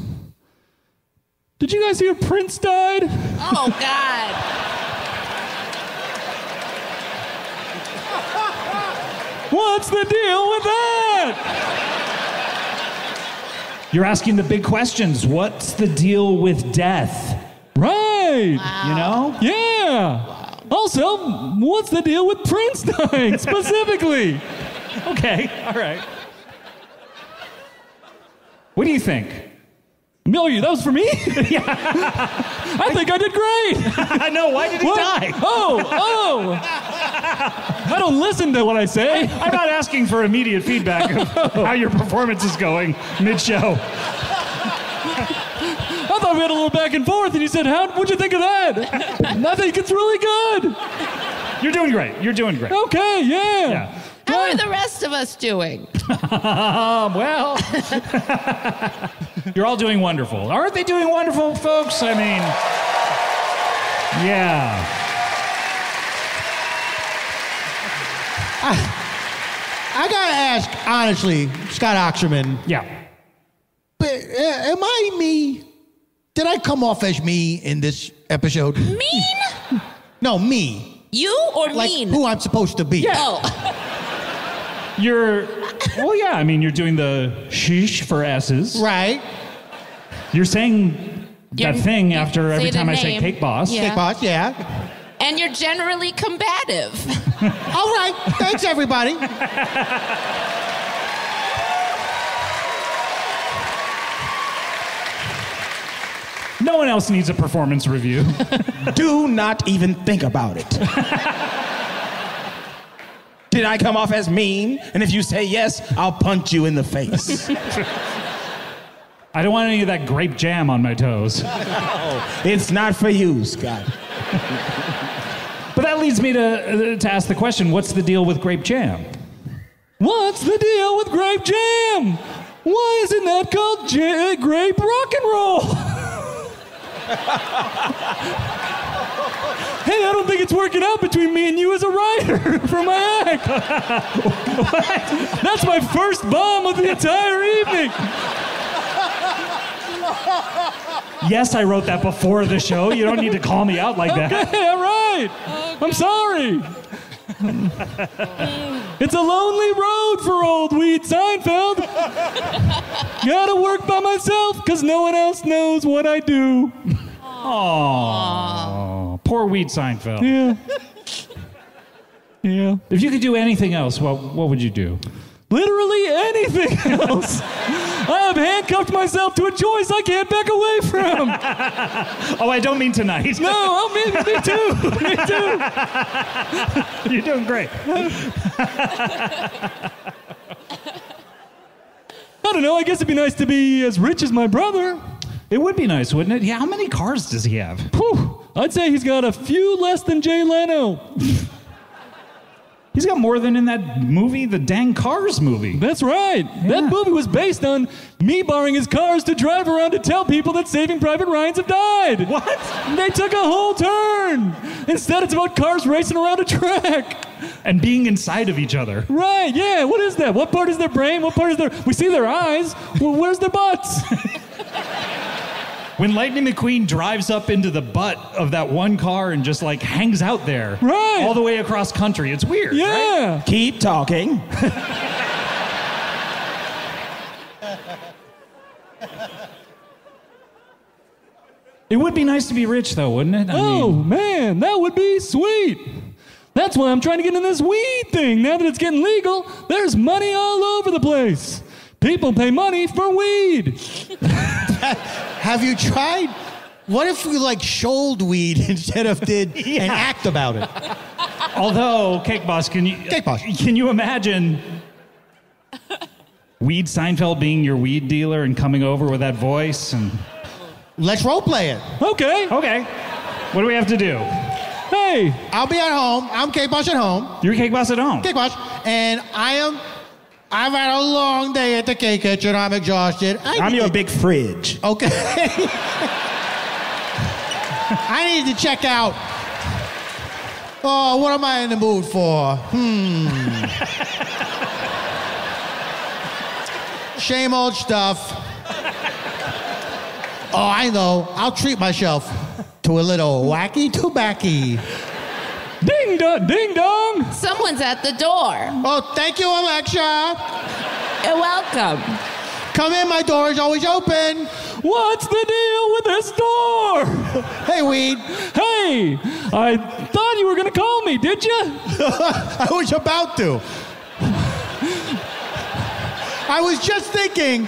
Did you guys hear Prince died? Oh, God. What's the deal with that? You're asking the big questions. What's the deal with death? Right. Yeah. Also, what's the deal with Prince dying specifically? Okay. All right. What do you think? Amelia, that was for me? Yeah. I think I did great. I know. Why did he die? Oh. I don't listen to what I say. I'm not asking for immediate feedback of how your performance is going mid-show. I thought we had a little back and forth, and you said, what'd you think of that? I think it's really good. You're doing great. You're doing great. Okay, yeah. Yeah. How are the rest of us doing? Well, you're all doing wonderful. Aren't they doing wonderful, folks? Yeah. I got to ask, honestly, Scott Oxerman, Yeah. but, am I me? Did I come off as me in this episode? Mean? No, me. You or Like mean? who I'm supposed to be. Oh. Well, yeah, I mean, you're doing the sheesh for S's. Right. You're saying that thing after every time I say cake boss. Yeah. Cake boss, yeah. And you're generally combative. All right. Thanks, everybody. No one else needs a performance review. Do not even think about it. Did I come off as mean? And if you say yes, I'll punch you in the face. I don't want any of that grape jam on my toes. It's not for you, Scott. But that leads me to ask the question, what's the deal with grape jam? What's the deal with grape jam? Why isn't that called grape rock and roll? Hey, I don't think it's working out between me and you as a writer for my act. What? That's my first bomb of the entire evening. Yes, I wrote that before the show. You don't need to call me out like that. Okay, all right. I'm sorry. It's a lonely road for old Weed Seinfeld. Gotta work by myself because no one else knows what I do. Aww. Poor Weed Seinfeld. Yeah. Yeah. If you could do anything else, what would you do? Literally anything else. I have handcuffed myself to a choice I can't back away from. Oh, I don't mean tonight. No, oh, me too. Me too. You're doing great. I don't know. I guess it'd be nice to be as rich as my brother. It would be nice, wouldn't it? Yeah, how many cars does he have? Whew. I'd say he's got a few less than Jay Leno. He's got more than in that movie, the Dang Cars movie. That's right. Yeah. That movie was based on me borrowing his cars to drive around to tell people that Saving Private Ryans have died. What? They took a whole turn. Instead, it's about cars racing around a track. And being inside of each other. Right, yeah. What is that? What part is their brain? What part is their... We see their eyes. Well, where's their butts? When Lightning McQueen drives up into the butt of that one car and just like hangs out there. Right. All the way across country. It's weird, Yeah. right? Keep talking. It would be nice to be rich though, wouldn't it? Man, that would be sweet. That's why I'm trying to get in this weed thing. Now that it's getting legal, there's money all over the place. People pay money for weed. Have you tried? What if we like shouled weed instead of did an act about it? Although, Cake Boss, can you imagine Weed Seinfeld being your weed dealer and coming over with that voice? And Let's role play it. Okay. okay, what do we have to do? Hey. I'll be at home. I'm Cake Boss at home. You're Cake Boss at home. Cake Boss. And I've had a long day at the cake kitchen. I'm exhausted. I'm your big fridge. Okay. I need to check out. Oh, what am I in the mood for? Same old stuff. Oh, I know. I'll treat myself to a little wacky tobacco. Ding dong, ding dong. Someone's at the door. Oh, thank you, Alexa. You're welcome. Come in, my door is always open. What's the deal with this door? Hey, Weed. Hey, I thought you were going to call me, did you? I was about to. I was just thinking,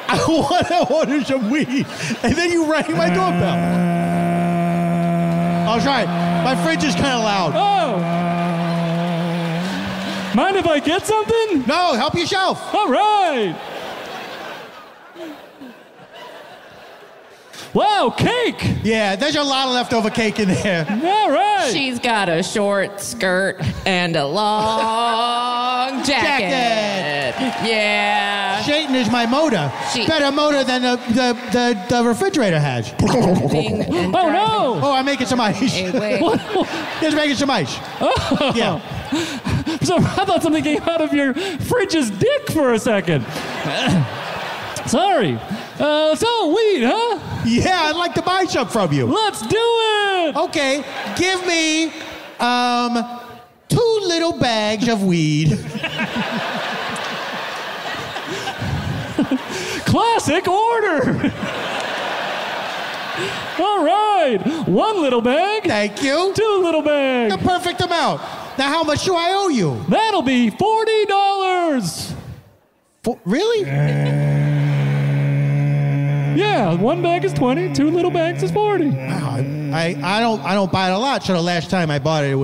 I want to order some weed. And then you rang my doorbell. I was right. My fridge is kind of loud. Oh. Mind if I get something? No, help yourself. All right. Wow, cake. Yeah, there's a lot of leftover cake in there. All right. She's got a short skirt and a long jacket. Yeah. Satan is my motor. Better motor than the refrigerator has. Oh, no. Oh, I'm making some ice. Hey, wait. Just making some ice. Oh. Yeah. So I thought something came out of your fridge's dick for a second. Sorry. So, weed, huh? Yeah, I'd like to buy some from you. Let's do it. Okay, give me 2 little bags of weed. Classic order. All right. 1 little bag. Thank you. 2 little bags. The perfect amount. Now, how much do I owe you? That'll be $40. Really? Yeah, 1 bag is 20, 2 little bags is 40. Wow, I don't buy it a lot. So the last time I bought it, it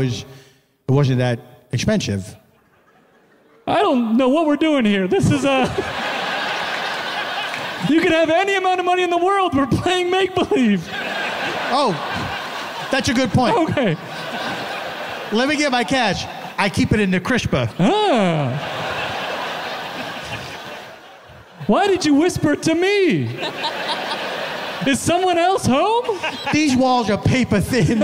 wasn't that expensive. I don't know what we're doing here. This is you can have any amount of money in the world. We're playing make-believe. Oh, that's a good point. Okay. Let me get my cash. I keep it in the crisper. Ah. Why did you whisper to me? Is someone else home? These walls are paper thin.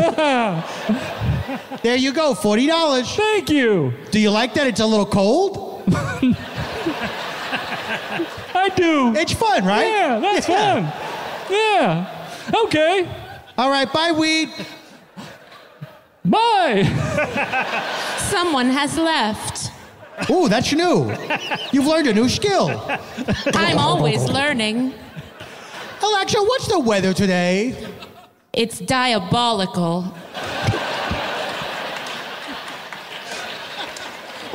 There you go, $40. Thank you. Do you like that? It's a little cold. I do. It's fun, right? Yeah, that's fun. Yeah. Okay. All right, bye, Weed. Bye. Someone has left. Ooh, that's new. You've learned a new skill. I'm always learning. Alexa, what's the weather today? It's diabolical.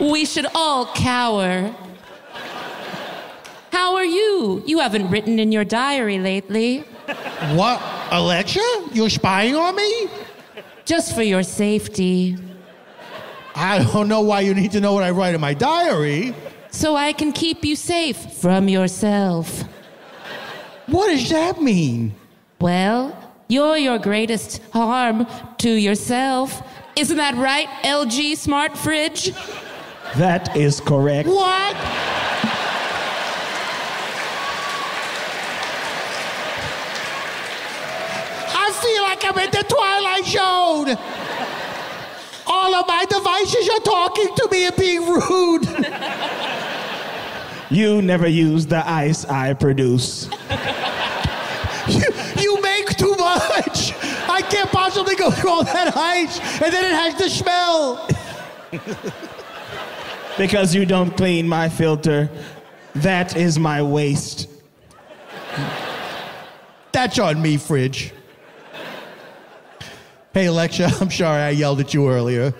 We should all cower. How are you? You haven't written in your diary lately. What? Alexa? You're spying on me? Just for your safety. I don't know why you need to know what I write in my diary. So I can keep you safe from yourself. What does that mean? Well, you're your greatest harm to yourself. Isn't that right, LG Smart Fridge? That is correct. What? I feel like I'm in the Twilight Zone. All of my devices are talking to me and being rude. You never use the ice I produce. You make too much. I can't possibly go through all that ice, and then it has the smell. Because you don't clean my filter. That is my waste. That's on me, Fridge. Hey, Alexa, I'm sorry I yelled at you earlier.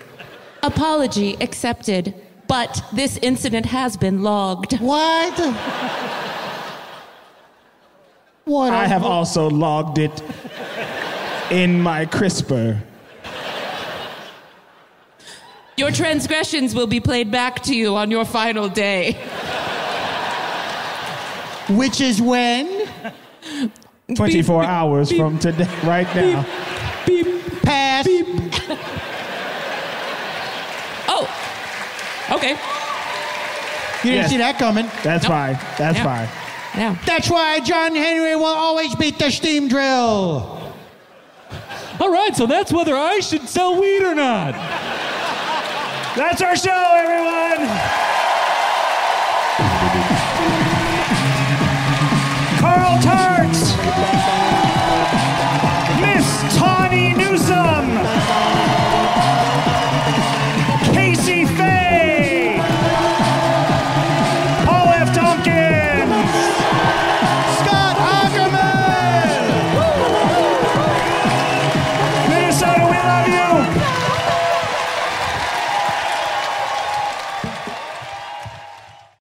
Apology accepted, but this incident has been logged. What? What? I have also logged it in my crisper. Your transgressions will be played back to you on your final day. Which is when? 24 hours from today, right now. Beep. Pass. Beep. Oh, okay. You didn't Yes. see that coming. That's Nope. fine. That's Yeah. fine. Yeah. That's why John Henry will always beat the steam drill. All right, so that's whether I should sell weed or not. That's our show, everyone.